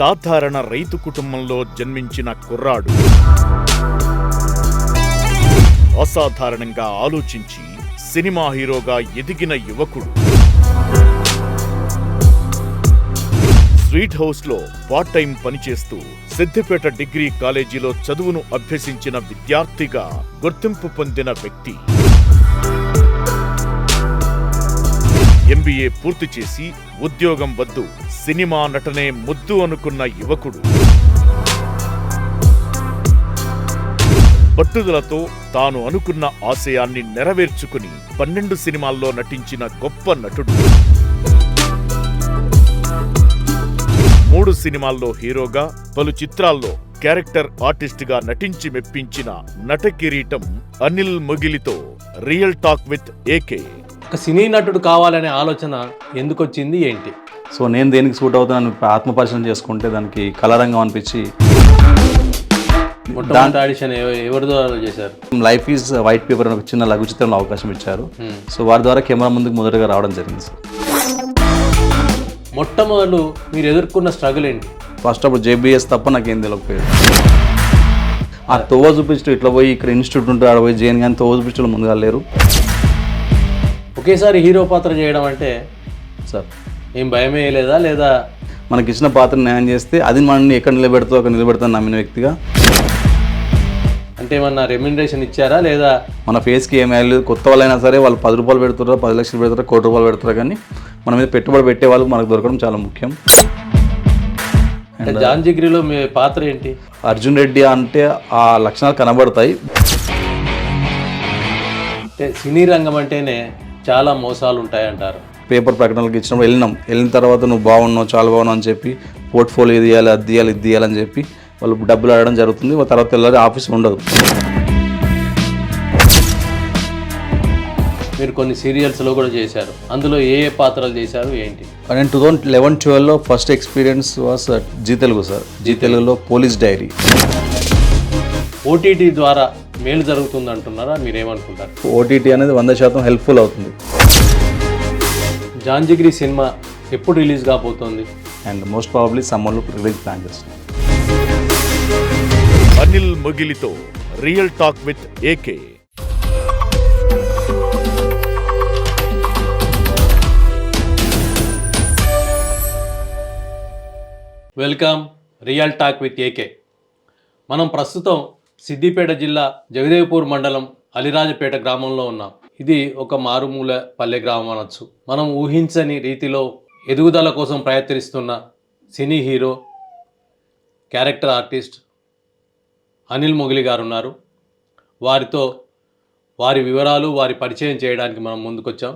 సాధారణ రైతు కుటుంబంలో జన్మించిన కుర్రాడు అసాధారణంగా ఆలోచించి సినిమా హీరోగా ఎదిగిన యువకుడు. స్వీట్ హౌస్ లో పార్ట్ టైం పనిచేస్తూ సిద్దిపేట డిగ్రీ కాలేజీలో చదువును అభ్యసించిన విద్యార్థిగా గుర్తింపు పొందిన వ్యక్తి. ఎంబీఏ పూర్తి చేసి ఉద్యోగం వద్దు, సినిమా నటనే ముద్దు అనుకున్న యువకుడు. పట్టుదలతో తాను అనుకున్న ఆశయాన్ని నెరవేర్చుకుని 12 సినిమాల్లో నటించిన గొప్ప నటుడు. 3 సినిమాల్లో హీరోగా, పలు చిత్రాల్లో క్యారెక్టర్ ఆర్టిస్ట్ గా నటించి మెప్పించిన నట కిరీటం అనిల్ మొగిలితో రియల్ టాక్ విత్ ఏకే. ఒక సినీ నటుడు కావాలనే ఆలోచన ఎందుకు వచ్చింది, ఏంటి? సో నేను దేనికి సూట్ అవుతాను ఆత్మ పరిశీలన చేసుకుంటే దానికి కళారంగం అనిపించి మొట్టమొదటి ఆడిషన్ ఎవరి ద్వారా చేశారు? లైఫ్ ఈజ్ వైట్ పేపర్ అని ఒక చిన్న లఘు చిత్రంలో అవకాశం ఇచ్చారు. సో వారి ద్వారా కెమెరా ముందుకు మొదటగా రావడం జరిగింది సార్. మొట్టమొదలు మీరు ఎదుర్కొన్న స్ట్రగుల్ ఏంటి? ఫస్ట్ అప్పుడు జేబీఎస్ తప్ప నాకేం తెలియకపోయాడు. ఆ తోవ చూపించడం ఇట్లా పోయి ఇక్కడ ఇన్స్టిట్యూట్ ఉంటుంది, ఆడ పోయి జైన్ కానీ తోవ చూపించడం ముందుగా లేరు. ఒకేసారి హీరో పాత్ర చేయడం అంటే సార్ ఏం భయమే లేదా? లేదా మనకి ఇచ్చిన పాత్ర న్యాయం చేస్తే అది మనల్ని ఎక్కడ నిలబెడుతూ అక్కడ నిలబెడతాను నమ్మిన వ్యక్తిగా. అంటే ఏమన్నా రెమ్యునరేషన్ ఇచ్చారా లేదా? మన ఫేస్కి ఏం వాల్యూ, కొత్త వాళ్ళైనా సరే వాళ్ళు 10 రూపాయలు పెడుతారా, 10 లక్షలు పెడతారా, 1 కోటి రూపాయలు పెడతారా, కానీ మన మీద పెట్టుబడి పెట్టే వాళ్ళు మనకు దొరకడం చాలా ముఖ్యం. జాన్ జిగ్రీలో మీ పాత్ర ఏంటి? అర్జున్ రెడ్డి అంటే ఆ లక్షణాలు కనబడతాయి. అంటే సినీ రంగం అంటేనే చాలా మోసాలు ఉంటాయంటారు. పేపర్ ప్రకటనలకు ఇచ్చినప్పుడు వెళ్ళిన తర్వాత నువ్వు బాగున్నావు, చాలా బాగున్నావు అని చెప్పి పోర్ట్ఫోలియో ఇది తీయాలి, అది తీయాలి, ఇది తీయాలని చెప్పి వాళ్ళు డబ్బులు అడగడం జరుగుతుంది. తర్వాత తెల్లారి ఆఫీస్ ఉండదు. మీరు కొన్ని సీరియల్స్లో కూడా చేశారు, అందులో ఏ ఏ పాత్రలు చేశారు, ఏంటి? నేను 2011-12లో first experience was Zee Telugu sir. Zee తెలుగులో పోలీస్ డైరీ. ఓటీటీ ద్వారా మేలు జరుగుతుంది అంటున్నారా, మీరేమనుకుంటారు? ఓటీటీ అనేది 100% హెల్ప్ఫుల్ అవుతుంది. జాన్ జిగ్రీ సినిమా ఎప్పుడు రిలీజ్ కాబోతోంది? అండ్ మోస్ట్ ప్రాబబ్లీ సమ్మర్లో రిలీజ్ ప్లాన్ చేస్తున్నాం. అనిల్ మొగిలితో real talk with AK. Welcome real talk with AK. మనం ప్రస్తుతం సిద్దిపేట జిల్లా జగదేవ్పూర్ మండలం అలిరాజపేట గ్రామంలో ఉన్నాం. ఇది ఒక మారుమూల పల్లె గ్రామం అనొచ్చు. మనం ఊహించని రీతిలో ఎదుగుదల కోసం ప్రయత్నిస్తున్న cine hero, character artist Anil Mogili garu ఉన్నారు. వారితో వారి వివరాలు, వారి పరిచయం చేయడానికి మనం ముందుకొచ్చాం.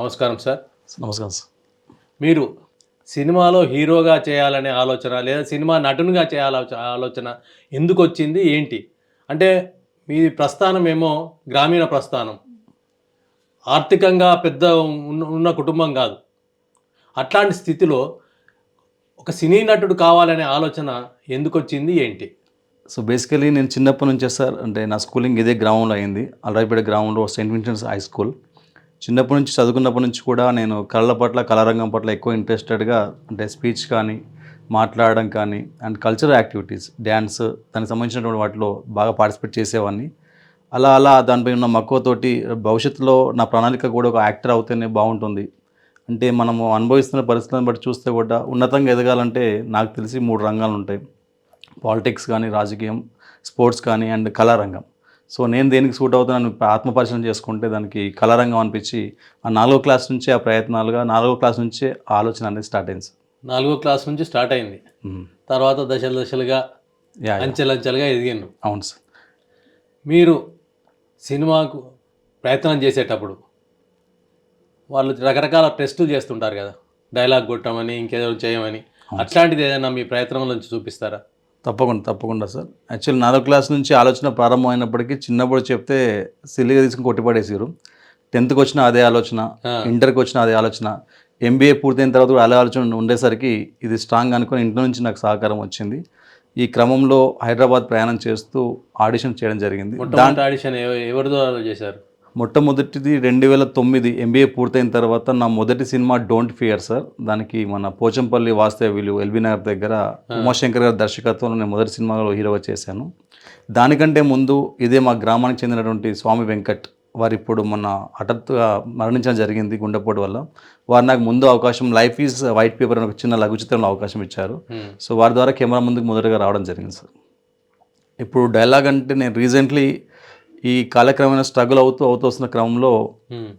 నమస్కారం సార్. నమస్కారం సార్. మీరు సినిమాలో హీరోగా చేయాలనే ఆలోచన లేదా సినిమా నటునిగా చేయాలనే ఆలోచన ఎందుకు వచ్చింది, ఏంటి? అంటే మీ ప్రస్థానం ఏమో గ్రామీణ ప్రస్థానం, ఆర్థికంగా పెద్ద ఉన్న కుటుంబం కాదు. అట్లాంటి స్థితిలో ఒక సినీ నటుడు కావాలనే ఆలోచన ఎందుకు వచ్చింది, ఏంటి? సో బేసికలీ నేను చిన్నప్పటి నుంచే సార్, అంటే నా స్కూలింగ్ ఇదే గ్రామంలో అయింది. అలరాజపేట గ్రామంలో సెయింట్ విన్సెంట్స్ హై స్కూల్. చిన్నప్పటి నుంచి చదువుకున్నప్పటి నుంచి కూడా నేను కళల పట్ల, కళారంగం పట్ల ఎక్కువ ఇంట్రెస్టెడ్గా, అంటే స్పీచ్ కానీ, మాట్లాడడం కానీ, అండ్ కల్చరల్ యాక్టివిటీస్, డ్యాన్స్, దానికి సంబంధించినటువంటి వాటిలో బాగా పార్టిసిపేట్ చేసేవాడిని. అలా దానిపై ఉన్న మక్కువతోటి భవిష్యత్తులో నా ప్రణాళిక కూడా ఒక యాక్టర్ అవుతేనే బాగుంటుంది, అంటే మనము అనుభవిస్తున్న పరిస్థితులను బట్టి చూస్తే కూడా ఉన్నతంగా ఎదగాలంటే నాకు తెలిసి 3 రంగాలు ఉంటాయి: పాలిటిక్స్ కానీ, రాజకీయం, స్పోర్ట్స్ కానీ, అండ్ కళారంగం. సో నేను దేనికి సూట్ అవుతాను ఆత్మ పరిశీలన చేసుకుంటే దానికి కళారంగం అనిపించి ఆ 4వ క్లాస్ నుంచే ఆ ప్రయత్నాలుగా 4వ క్లాస్ నుంచే ఆ ఆలోచన అనేది స్టార్ట్ అయింది సార్. 4వ క్లాస్ నుంచి స్టార్ట్ అయింది. తర్వాత దశలుగా అంచెలంచెలుగా ఎదిగాను. అవును సార్. మీరు సినిమాకు ప్రయత్నం చేసేటప్పుడు వాళ్ళు రకరకాల టెస్టులు చేస్తుంటారు కదా, డైలాగ్ కొట్టమని, ఇంకేదో చేయమని. అట్లాంటిది ఏదైనా మీ ప్రయత్నం నుంచి చూపిస్తారా? తప్పకుండా సార్. యాక్చువల్లీ 4వ క్లాస్ నుంచి ఆలోచన ప్రారంభమైనప్పటికీ చిన్నప్పుడు చెప్తే సిల్లిగా తీసుకుని కొట్టిపడేసారు. 10th వచ్చిన అదే ఆలోచన, ఇంటర్కి వచ్చిన అదే ఆలోచన, ఎంబీఏ పూర్తయిన తర్వాత కూడా అదే ఆలోచన ఉండేసరికి ఇది స్ట్రాంగ్ అనుకుని ఇంట్లో నుంచి నాకు సహకారం వచ్చింది. ఈ క్రమంలో హైదరాబాద్ ప్రయాణం చేస్తూ ఆడిషన్ చేయడం జరిగింది. ఆడిషన్ ఎవరి ద్వారా చేశారు? మొట్టమొదటిది 2009 ఎంబీఏ పూర్తయిన తర్వాత నా మొదటి సినిమా డోంట్ ఫియర్ సార్. దానికి మన పోచంపల్లి వాస్తవ్యులు ఎల్బీ నగర్ దగ్గర ఉమాశంకర్ గారి దర్శకత్వంలో నేను మొదటి సినిమాలో హీరోగా చేశాను. దానికంటే ముందు ఇదే మా గ్రామానికి చెందినటువంటి స్వామి వెంకట్ వారు ఇప్పుడు మొన్న హఠాత్తుగా మరణించడం జరిగింది గుండెపోటు వల్ల. వారు నాకు ముందు అవకాశం లైఫ్ ఈజ్ వైట్ పేపర్ అని ఒక చిన్న లఘు చిత్రంలో అవకాశం ఇచ్చారు. సో వారి ద్వారా కెమెరా ముందుకు మొదటగా రావడం జరిగింది సార్. ఇప్పుడు డైలాగ్ అంటే నేను రీసెంట్లీ ఈ కాలక్రమేణా స్ట్రగుల్ అవుతూ వస్తున్న క్రమంలో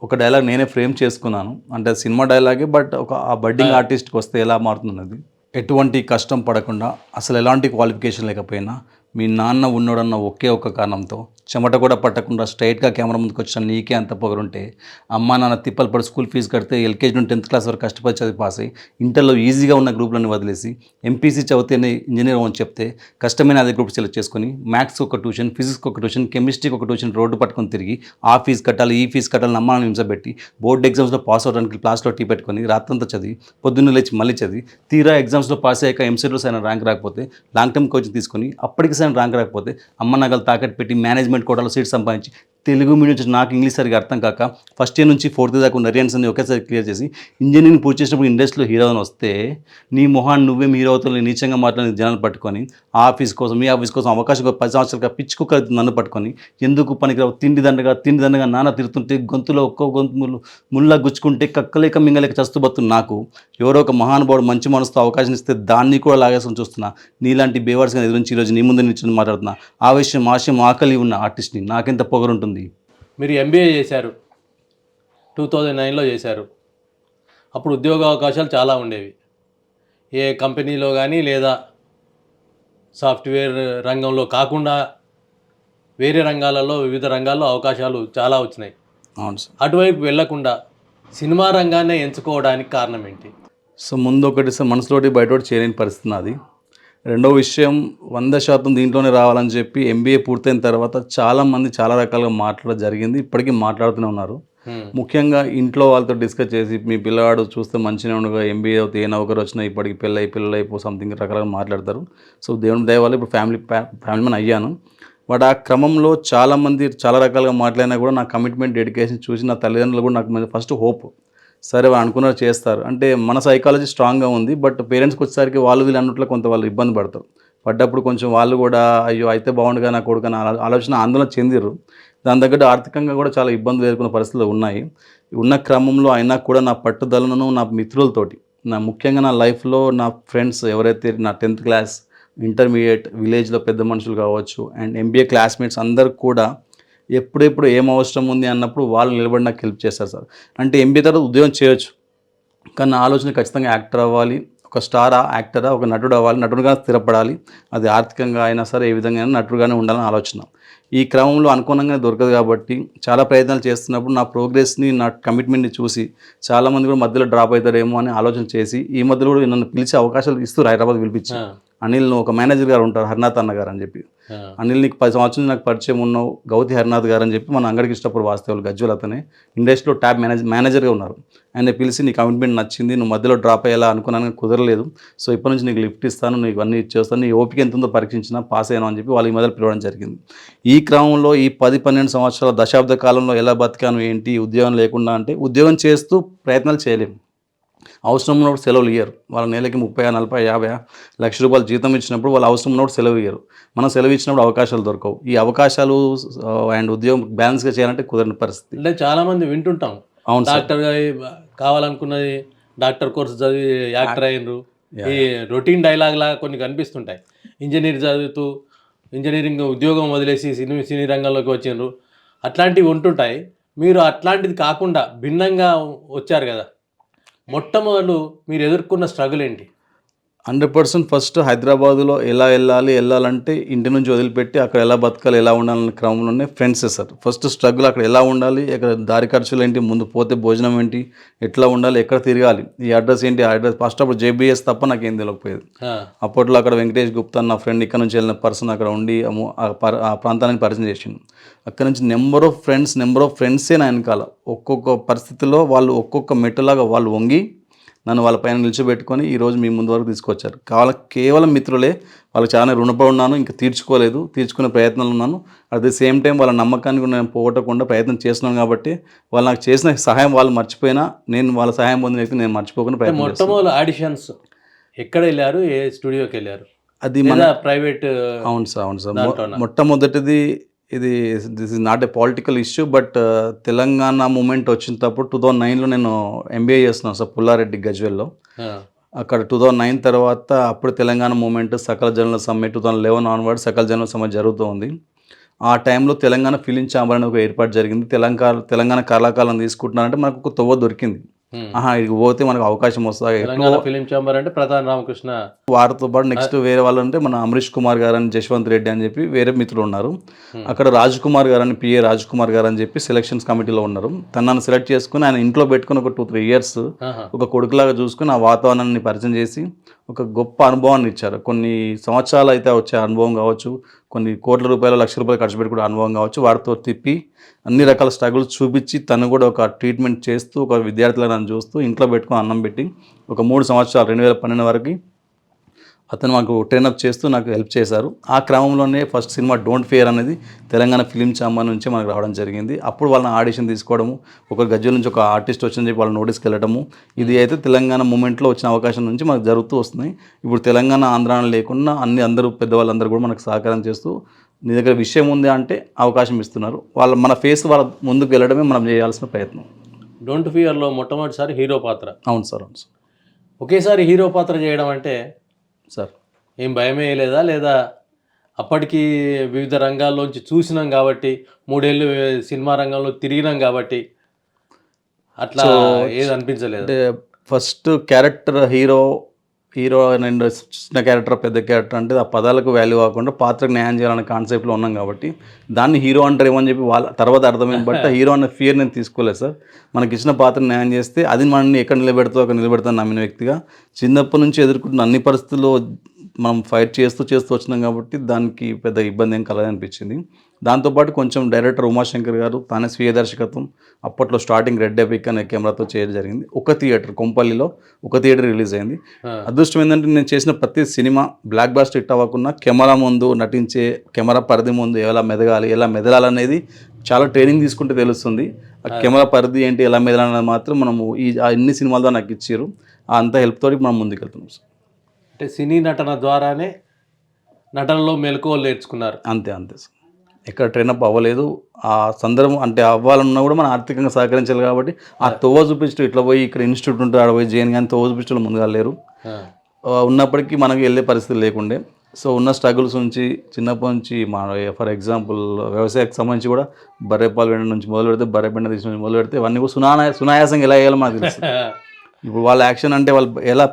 ఒక డైలాగ్ నేనే ఫ్రేమ్ చేసుకున్నాను. అంటే సినిమా డైలాగే, బట్ ఒక ఆ బడ్డింగ్ ఆర్టిస్ట్కి వస్తే ఎలా మారుతున్నది, ఎటువంటి కష్టం పడకుండా అసలు ఎలాంటి క్వాలిఫికేషన్ లేకపోయినా మీ నాన్న ఉన్నాడన్న ఒకే ఒక్క కారణంతో చెమట కూడా పట్టకుండా స్ట్రైట్గా కెమెరా ముందుకు వచ్చిన నీకే అంత పొగరుంటే అమ్మా నాన్న తిప్పలు పడి స్కూల్ ఫీజు కడితే ఎల్కేజీ నుండి 10th క్లాస్ వరకు కష్టపడి చదివి పాస్ అయ్యి ఇంటర్లో ఈజీగా ఉన్న గ్రూప్లను వదిలేసి ఎంపీసీ చదివితేనే ఇంజనీర్ అని చెప్తే కష్టమైన అదే గ్రూప్ సెలెక్ట్ చేసుకొని మ్యాథ్స్కి ఒక ట్యూషన్, ఫిజిక్స్కి ఒక ట్యూషన్, కెమిస్ట్రీకి ఒక ట్యూషన్ రోడ్డు పట్టుకొని తిరిగి ఆ ఫీజు కట్టాలి ఈ ఫీజు కట్టాలి అమ్మాని హింసపెట్టి బోర్డు ఎగ్జామ్స్లో పాస్ అవడానికి క్లాస్లో టీ పెట్టుకొని రాత్రంతా చదివి పొద్దున్న లేచి మళ్ళీ చదివి తీరా ఎగ్జామ్స్లో పాస్ అయ్యాక ఎంసెట్లో సరైన ర్యాంక్ రాకపోతే లాంగ్ టర్మ్ కోచింగ్ తీసుకొని అప్పటికి సరైన ర్యాంక్ రాకపోతే అమ్మ నగలు తాకట్టు పెట్టి మేనేజ్మెంట్ కోటాలో సీట్ సంపాదించి తెలుగు మీడియం నుంచి నాకు ఇంగ్లీష్ సరిగా అర్థం కాక ఫస్ట్ ఇయర్ నుంచి 4th దాకా ఉన్న రియన్స్ అన్ని ఒకేసారి క్లియర్ చేసి ఇంజనీరింగ్ పూర్తి చేసినప్పుడు ఇండస్ట్రీలో హీరో అని వస్తే నీ మొహాన్ని నువ్వేం హీరో అవుతావు నీచంగా మాట్లాడిన జనాలు పట్టుకొని ఆ ఆఫీస్ కోసం ఈ ఆఫీస్ కోసం అవకాశం 10 సంవత్సరాలుగా పిచ్చుకుక్క నన్ను పట్టుకొని ఎందుకు పనికిరావు తిండి దండగా నాన్న తిరుతుంటే గొంతులో ఒక్కో గొంతు ముళ్ళ గుచ్చుకుంటే కక్కలేక మింగలేక చస్తూ నాకు ఎవరో ఒక మహానుభావుడు మంచి మనసుతో అవకాశం ఇస్తే దాన్ని కూడా లాగేసుకొని చూస్తున్నా. నీలాంటి బేవర్స్గా ఎదురించి ఈరోజు నీ ముందు నిల్చొని మాట్లాడుతున్నా. ఆశయం ఆకలి ఉన్న ఆర్టిస్ట్ని నాకెంత పొగరుంటుంది. మీరు ఎంబీఏ చేశారు, 2009లో చేశారు. అప్పుడు ఉద్యోగ అవకాశాలు చాలా ఉండేవి. ఏ కంపెనీలో కానీ లేదా సాఫ్ట్వేర్ రంగంలో కాకుండా వేరే రంగాలలో వివిధ రంగాల్లో అవకాశాలు చాలా వచ్చినాయి. అవును సార్. అటువైపు వెళ్లకుండా సినిమా రంగాన్నే ఎంచుకోవడానికి కారణం ఏంటి? సో ముందు ఒకటి సార్ మనసులోటి బయటోటి చేయలేని పరిస్థితి నాది. రెండో విషయం 100% దీంట్లోనే రావాలని చెప్పి ఎంబీఏ పూర్తయిన తర్వాత చాలామంది చాలా రకాలుగా మాట్లాడడం జరిగింది. ఇప్పటికీ మాట్లాడుతూనే ఉన్నారు. ముఖ్యంగా ఇంట్లో వాళ్ళతో డిస్కస్ చేసి మీ పిల్లవాడు చూస్తే మంచిగా ఉండగా ఎంబీఏ అవుతే ఏ నౌకరు వచ్చినా ఇప్పటికి పిల్లలైపో సంథింగ్ రకరకాలుగా మాట్లాడతారు. సో దేవుని దయ వల్ల ఇప్పుడు ఫ్యామిలీ మ్యాన్ అయ్యాను. బట్ ఆ క్రమంలో చాలామంది చాలా రకాలుగా మాట్లాడినా కూడా నా కమిట్మెంట్ డెడికేషన్ చూసి నా తల్లిదండ్రులు కూడా నాకు ఫస్ట్ హోప్, సరే వాళ్ళు అనుకున్నారు చేస్తారు అంటే మన సైకాలజీ స్ట్రాంగ్గా ఉంది. బట్ పేరెంట్స్కి వచ్చేసరికి వాళ్ళు వీళ్ళు అన్నట్లు కొంత వాళ్ళు ఇబ్బంది పడతారు. పడ్డప్పుడు కొంచెం వాళ్ళు కూడా అయ్యో అయితే బాగుండుగా నా కొడుకు అని ఆలోచన ఆందోళన చెందిరు. దాని తగ్గట్టు ఆర్థికంగా కూడా చాలా ఇబ్బందులు ఎదుర్కొన్న పరిస్థితులు ఉన్నాయి. ఉన్న క్రమంలో అయినా కూడా నా పట్టుదలను నా మిత్రులతోటి ముఖ్యంగా నా లైఫ్లో నా ఫ్రెండ్స్ ఎవరైతే నా 10th క్లాస్, ఇంటర్మీడియట్, విలేజ్లో పెద్ద మనుషులు కావచ్చు అండ్ ఎంబీఏ క్లాస్మేట్స్ అందరికి కూడా ఎప్పుడెప్పుడు ఏం అవసరం ఉంది అన్నప్పుడు వాళ్ళు నిలబడి నాకు హెల్ప్ చేస్తారు సార్. అంటే ఎంబీఏ తర్వాత ఉద్యోగం చేయొచ్చు, కానీ నా ఆలోచన ఖచ్చితంగా యాక్టర్ అవ్వాలి, ఒక స్టారా యాక్టరా ఒక నటుడు అవ్వాలి, నటుడుగా స్థిరపడాలి. అది ఆర్థికంగా అయినా సరే ఏ విధంగా అయినా నటుడుగానే ఉండాలని ఆలోచన. ఈ క్రమంలో అనుగుణంగా దొరకదు కాబట్టి చాలా ప్రయత్నాలు చేస్తున్నప్పుడు నా ప్రోగ్రెస్ని నా కమిట్మెంట్ని చూసి చాలామంది కూడా మధ్యలో డ్రాప్ అవుతారేమో అని ఆలోచన చేసి ఈ మధ్యలో కూడా నన్ను పిలిచే అవకాశాలు ఇస్తూ హైదరాబాద్ పిలిపించి అనిల్ ఒక మేనేజర్ గారు ఉంటారు హరినాథ్ అన్న గారు అని చెప్పి, అనిల్ నీకు 10 సంవత్సరాలు నాకు పరిచయం ఉన్నావు గౌతి హరినాథ్ గారు అని చెప్పి మన అంగడికి ఇష్టపడు వాస్తవులు గజ్వల్ అతనే ఇండస్ట్రీలో టాప్ మేనేజర్గా ఉన్నారు. ఆయన పిలిచి నీ కమిట్మెంట్ నచ్చింది, నువ్వు మధ్యలో డ్రాప్ అయ్యేలా అనుకున్నాను కుదరలేదు, సో ఇప్పటి నుంచి నీకు లిఫ్ట్ ఇస్తాను, నీకు అన్నీ ఇచ్చేస్తాను, నీ ఓపిక ఎంత ఉందో పరీక్షించినా పాస్ అయ్యాను అని చెప్పి వాళ్ళ ఈ మధ్యలో పిలవడం జరిగింది. ఈ క్రమంలో ఈ 10-12 సంవత్సరాల దశాబ్ద కాలంలో ఎలా బతికాను ఏంటి ఉద్యోగం లేకుండా అంటే ఉద్యోగం చేస్తూ ప్రయత్నాలు చేయలేము. అవసరం ఉన్నప్పుడు సెలవులు ఇయ్యరు. వాళ్ళ నెలకి 30, 40, 50 లక్ష రూపాయలు జీతం ఇచ్చినప్పుడు వాళ్ళు అవసరం ఉన్నప్పుడు సెలవు ఇయ్యరు. మనం సెలవు ఇచ్చినప్పుడు అవకాశాలు దొరకవు. ఈ అవకాశాలు అండ్ ఉద్యోగం బ్యాలెన్స్గా చేయాలంటే కుదరని పరిస్థితి. అంటే చాలామంది వింటుంటాం, అవును డాక్టర్గా కావాలనుకున్నది డాక్టర్ కోర్సు చదివి యాక్టర్ అయినరు. ఈ రొటీన్ డైలాగ్ లాగా కొన్ని కనిపిస్తుంటాయి. ఇంజనీరింగ్ ఉద్యోగం వదిలేసి సినీ రంగంలోకి వచ్చిండ్రు, అట్లాంటివి ఉంటుంటాయి. మీరు అట్లాంటిది కాకుండా భిన్నంగా వచ్చారు కదా, మొట్టమొదలు మీరు ఎదుర్కొన్న స్ట్రగుల్ ఏంటి? 100% ఫస్ట్ హైదరాబాదులో ఎలా వెళ్ళాలంటే ఇంటి నుంచి వదిలిపెట్టి అక్కడ ఎలా బతకాలి ఎలా ఉండాలన్న క్రమంలోనే ఫ్రెండ్సే సార్. ఫస్ట్ స్ట్రగుల్ అక్కడ ఎలా ఉండాలి, అక్కడ దారి ఖర్చులు ఏంటి, ముందు పోతే భోజనం ఏంటి, ఎట్లా ఉండాలి, ఎక్కడ తిరగాలి, ఈ అడ్రస్ ఏంటి, ఆ అడ్రస్ ఫస్ట్ అప్పుడు జేబీఎస్ తప్ప నాకేం తెలియకపోయేది. అప్పట్లో అక్కడ వెంకటేష్ గుప్తా నా ఫ్రెండ్ ఇక్కడ నుంచి వెళ్ళిన పర్సన్ అక్కడ ఉండి ఆ ప్రాంతానికి పరిచయం చేసిండు. అక్కడ నుంచి నెంబర్ ఆఫ్ ఫ్రెండ్సే నా వెనకాల ఒక్కొక్క పరిస్థితిలో వాళ్ళు ఒక్కొక్క మెట్టులాగా వాళ్ళు వంగి నన్ను వాళ్ళ పైన నిలిచిపెట్టుకొని ఈరోజు మీ ముందు వరకు తీసుకొచ్చారు. కేవలం మిత్రులే, వాళ్ళకి చాలా రుణపడి ఉన్నాను, ఇంకా తీర్చుకునే ప్రయత్నంలో ఉన్నాను. అట్ ది సేమ్ టైం వాళ్ళ నమ్మకాన్ని కూడా నేను పోగొట్టకుండా ప్రయత్నం చేస్తున్నాను కాబట్టి వాళ్ళు నాకు చేసిన సహాయం వాళ్ళు మర్చిపోయినా నేను వాళ్ళ సహాయం పొందిన వ్యక్తి నేను మర్చిపోకుండా ప్రయత్నం చేస్తాను. మొట్టమొదటి ఆడిషన్స్ ఎక్కడ వెళ్ళారు, ఏ స్టూడియోకి వెళ్ళారు? అది ప్రైవేట్? అవును సార్. మొట్టమొదటిది this is not a political issue, but Telangana movement వచ్చినప్పుడు 2009లో నేను MBA చేస్తున్నాను సార్ పుల్లారెడ్డి గజ్వెల్లో. అక్కడ 2009 తర్వాత అప్పుడు తెలంగాణ మూమెంట్, సకల జనుల సమ్మె 2011 ఆన్వర్డ్ సకల జనుల సమ్మె జరుగుతూ ఉంది. ఆ టైంలో తెలంగాణ ఫిలిం ఛాంబర్ అని ఒక ఏర్పాటు జరిగింది. తెలంగాణ కళాకారులను తీసుకుంటున్నారంటే మనకు ఒక తొవ్వ దొరికింది. ఇక పోతే మనకు అవకాశం వస్తుంది. తెలంగాణ ఫిలిం ఛాంబర్ అంటే ప్రధాన రామకృష్ణ, వారితో పాటు నెక్స్ట్ వేరే వాళ్ళు అంటే మన అమరీష్ కుమార్ గారు అని, జశ్వంత్ రెడ్డి అని చెప్పి వేరే మిత్రులు ఉన్నారు. అక్కడ రాజ్ కుమార్ గారు అని, PA రాజ్ కుమార్ గారు అని చెప్పి సెలక్షన్స్ కమిటీలో ఉన్నారు. నన్ను సెలెక్ట్ చేసుకుని ఆయన ఇంట్లో పెట్టుకుని ఒక 2-3 ఇయర్స్ ఒక కొడుకులాగా చూసుకుని ఆ వాతావరణాన్ని పరిచయం చేసి ఒక గొప్ప అనుభవాన్ని ఇచ్చారు. కొన్ని సంవత్సరాలు అయితే వచ్చే అనుభవం కావచ్చు, కొన్ని కోట్ల రూపాయలు, లక్ష రూపాయలు ఖర్చు పెట్టుకునే అనుభవం కావచ్చు, వారితో తిప్పి అన్ని రకాల స్ట్రగుల్స్ చూపించి తను కూడా ఒక ట్రీట్మెంట్ చేస్తూ ఒక విద్యార్థులను నన్ను చూస్తూ ఇంట్లో పెట్టుకుని అన్నం పెట్టి ఒక 3 సంవత్సరాలు 2012 వరకు అతను మాకు ట్రైనప్ చేస్తూ నాకు హెల్ప్ చేశారు. ఆ క్రమంలోనే ఫస్ట్ సినిమా డోంట్ ఫియర్ అనేది తెలంగాణ ఫిలిం ఛాంబర్ నుంచి మనకు రావడం జరిగింది. అప్పుడు వాళ్ళని ఆడిషన్ తీసుకోవడము, ఒక గజ్వెల్ నుంచి ఒక ఆర్టిస్ట్ వచ్చిందని చెప్పి వాళ్ళ నోటీస్కి వెళ్ళడము, ఇది అయితే తెలంగాణ మూమెంట్లో వచ్చిన అవకాశం నుంచి మనకు జరుగుతూ వస్తున్నాయి. ఇప్పుడు తెలంగాణ ఆంధ్రాలో లేకుండా అందరూ పెద్దవాళ్ళందరూ కూడా మనకు సహకారం చేస్తూ నీ దగ్గర విషయం ఉంది అంటే అవకాశం ఇస్తున్నారు. మన ఫేస్ వాళ్ళ ముందుకు వెళ్ళడమే మనం చేయాల్సిన ప్రయత్నం. డోంట్ ఫియర్లో మొట్టమొదటిసారి హీరో పాత్ర. అవును సార్. ఒకేసారి హీరో పాత్ర చేయడం అంటే సార్ ఏం భయమే లేదా? లేదా అప్పటికి వివిధ రంగాల్లోంచి చూసినాం కాబట్టి, 3 ఏళ్ళు సినిమా రంగంలో తిరిగినాం కాబట్టి అట్లా ఏది అనిపించలేదు? అంటే ఫస్ట్ క్యారెక్టర్ హీరో అండ్ చిన్న క్యారెక్టర్, పెద్ద క్యారెక్టర్ అంటే ఆ పదాలకు వాల్యూ కాకుండా పాత్రకు న్యాయం చేయాలనే కాన్సెప్ట్లో ఉన్నాం కాబట్టి దాన్ని హీరో అంటారేమో అని చెప్పి వాళ్ళ తర్వాత అర్థమైంది. బట్ హీరో అనే ఫియర్ నేను తీసుకోలేదు సార్. మనకి ఇచ్చిన పాత్ర న్యాయం చేస్తే అది మనల్ని ఎక్కడ నిలబెడుతుందో అక్కడ నిలబెడతాను నమ్మిన వ్యక్తిగా చిన్నప్పటి నుంచి ఎదుర్కొంటున్న అన్ని పరిస్థితుల్లో మనం ఫైట్ చేస్తూ వచ్చినాం కాబట్టి దానికి పెద్ద ఇబ్బంది ఏం కలగనిపించింది. దాంతోపాటు కొంచెం డైరెక్టర్ ఉమాశంకర్ గారు తానే స్వీయ దర్శకత్వం, అప్పట్లో స్టార్టింగ్ రెడ్ ఎపిక్ అనే కెమెరాతో చేయడం జరిగింది. ఒక థియేటర్ కొంపల్లిలో ఒక థియేటర్ రిలీజ్ అయింది. అదృష్టం ఏంటంటే నేను చేసిన ప్రతి సినిమా బ్లాక్ బాస్టర్ హిట్ అవ్వకుండా కెమెరా ముందు నటించే, కెమెరా పరిధి ముందు ఎలా మెదగాలి, ఎలా మెదలాలనేది చాలా ట్రైనింగ్ తీసుకుంటే తెలుస్తుంది. ఆ కెమెరా పరిధి ఏంటి, ఎలా మెదలాలనేది మాత్రం మనము ఇన్ని సినిమాలతో నాకు ఇచ్చారు. అంత హెల్ప్ తోటి మనం ముందుకెళ్తున్నాం సార్. అంటే సినీ నటన ద్వారానే నటనలో మెలకువలు నేర్చుకున్నారు. అంతే సార్. ఎక్కడ ట్రైనప్ అవ్వలేదు. ఆ సందర్భం అంటే అవ్వాలన్నా కూడా మనం ఆర్థికంగా సహకరించాలి కాబట్టి ఆ తోవ చూపించడం, ఇట్లా పోయి ఇక్కడ ఇన్స్టిట్యూట్ ఉంటుంది ఆడ పోయి జైన్ కానీ తోవ చూపించడం ముందుగా లేరు. ఉన్నప్పటికీ మనకి వెళ్ళే పరిస్థితి లేకుండే. సో ఉన్న స్ట్రగుల్స్ నుంచి చిన్నప్పటి నుంచి ఫర్ ఎగ్జాంపుల్ వ్యవసాయానికి సంబంధించి కూడా బర్రెపాలు వెంట నుంచి మొదలు పెడితే, బర్రెపెండ తీసి నుంచి మొదలు పెడితే ఇవన్నీ కూడా సునాయాసంగా ఎలా వేయాలో మనకు తెలుసు. ఇప్పుడు వాళ్ళ యాక్షన్ అంటే వాళ్ళు ఎలా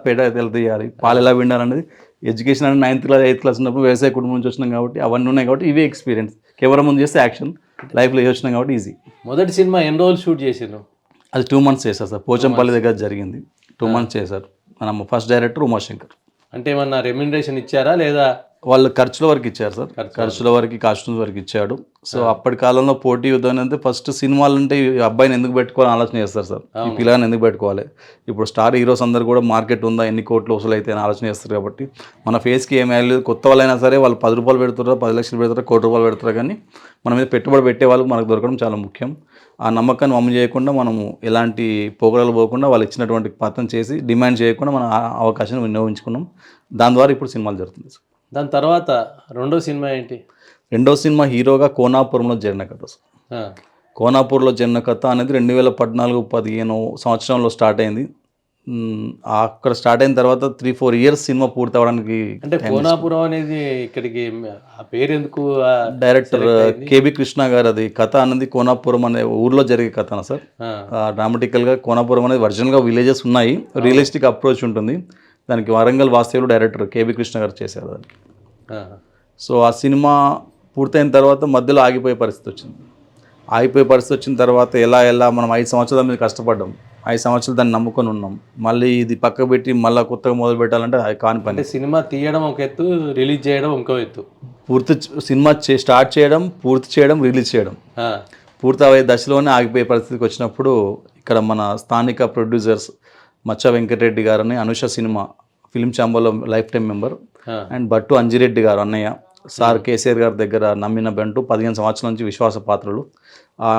తీయాలి, పాలు ఎలా విండాలనేది ఎడ్యుకేషన్ అంటే 9th క్లాస్ 8th క్లాస్ ఉన్నప్పుడు వ్యవసాయ కుటుంబం నుంచి వచ్చినాం కాబట్టి అవన్నీ ఉన్నాయి కాబట్టి ఇవే ఎక్స్పీరియన్స్. కెమెరా ముందు చేస్తే యాక్షన్, లైఫ్లో ఏ వచ్చినాం కాబట్టి ఈజీ. మొదటి సినిమా ఎన్ని రోజులు షూట్ చేసారు? అది 2 months చేశారు సార్. పోచంపల్లి దగ్గర జరిగింది. 2 months చేశారు. మన ఫస్ట్ డైరెక్టర్ ఉమాశంకర్. అంటే ఏమన్నా రెమ్యునరేషన్ ఇచ్చారా లేదా? వాళ్ళు ఖర్చుల వరకు ఇచ్చారు సార్. ఖర్చుల వరకు, కాస్ట్యూమ్స్ వరకు ఇచ్చాడు. సో అప్పటి కాలంలో పోటీ యుద్ధం అంటే ఫస్ట్ సినిమాలు అంటే ఈ అబ్బాయిని ఎందుకు పెట్టుకోవాలని ఆలోచన చేస్తారు సార్. ఈ పిల్లని ఎందుకు పెట్టుకోవాలి, ఇప్పుడు స్టార్ హీరోస్ అందరు కూడా మార్కెట్ ఉందా, ఎన్ని కోట్లు వసూలు అయితే అని ఆలోచన చేస్తారు. కాబట్టి మన ఫేస్కి ఏం వాల్యూ, కొత్త వాళ్ళైనా సరే వాళ్ళు 10 రూపాయలు పెడుతారో, 10 లక్షలు పెడతారో, 1 కోటి రూపాయలు పెడతారు, కానీ మన మీద పెట్టుబడి పెట్టే వాళ్ళకి మనకు దొరకడం చాలా ముఖ్యం. ఆ నమ్మకాన్ని వమ్ము చేయకుండా మనము ఎలాంటి పోగడలు పోకుండా వాళ్ళు ఇచ్చినటువంటి పాత్రను చేసి డిమాండ్ చేయకుండా మన అవకాశాన్ని వినియోగించుకున్నాం. దాని ద్వారా ఇప్పుడు సినిమాలు జరుగుతుంది సార్. దాని తర్వాత రెండో సినిమా ఏంటి? రెండో సినిమా హీరోగా కోనాపురంలో జరిగిన కథ సార్. కోనాపూర్లో జరిగిన కథ అనేది 2014-15 సంవత్సరంలో స్టార్ట్ అయింది. అక్కడ స్టార్ట్ అయిన తర్వాత 3-4 years సినిమా పూర్తి అవ్వడానికి. అంటే కోనాపురం అనేది ఇక్కడికి ఆ పేరు ఎందుకు? డైరెక్టర్ KB కృష్ణ గారు అది కథ అన్నది కోనాపురం అనే ఊర్లో జరిగే కథనా సార్. డ్రామాటికల్గా కోనాపురం అనేది ఒరిజినల్గా విలేజెస్ ఉన్నాయి, రియలిస్టిక్ అప్రోచ్ ఉంటుంది. దానికి వరంగల్ వాస్తవ్యులు డైరెక్టర్ KB కృష్ణ గారు చేశారు దానికి. సో ఆ సినిమా పూర్తయిన తర్వాత మధ్యలో ఆగిపోయే పరిస్థితి వచ్చిన తర్వాత ఎలా మనం 5 సంవత్సరాల మీద కష్టపడ్డాం, 5 సంవత్సరాలు దాన్ని నమ్ముకొని ఉన్నాం. మళ్ళీ ఇది పక్కకు పెట్టి మళ్ళీ కొత్తగా మొదలు పెట్టాలంటే అది కాని పని. సినిమా తీయడం ఒక ఎత్తు, రిలీజ్ చేయడం ఇంకో ఎత్తు. సినిమా స్టార్ట్ చేయడం, పూర్తి చేయడం, రిలీజ్ చేయడం, పూర్తి అయ్యే దశలోనే ఆగిపోయే పరిస్థితికి వచ్చినప్పుడు ఇక్కడ మన స్థానిక ప్రొడ్యూసర్స్ మచ్చ వెంకటరెడ్డి గారని అనుష సినిమా ఫిలిం ఛాంబర్లో లైఫ్ టైం మెంబర్, ఆ. అండ్ బట్టు అంజిరెడ్డి గారు అన్నయ్య, సార్ కేసీఆర్ గారి దగ్గర నమ్మిన బంటు 15 సంవత్సరాల నుంచి విశ్వాస పాత్రలు.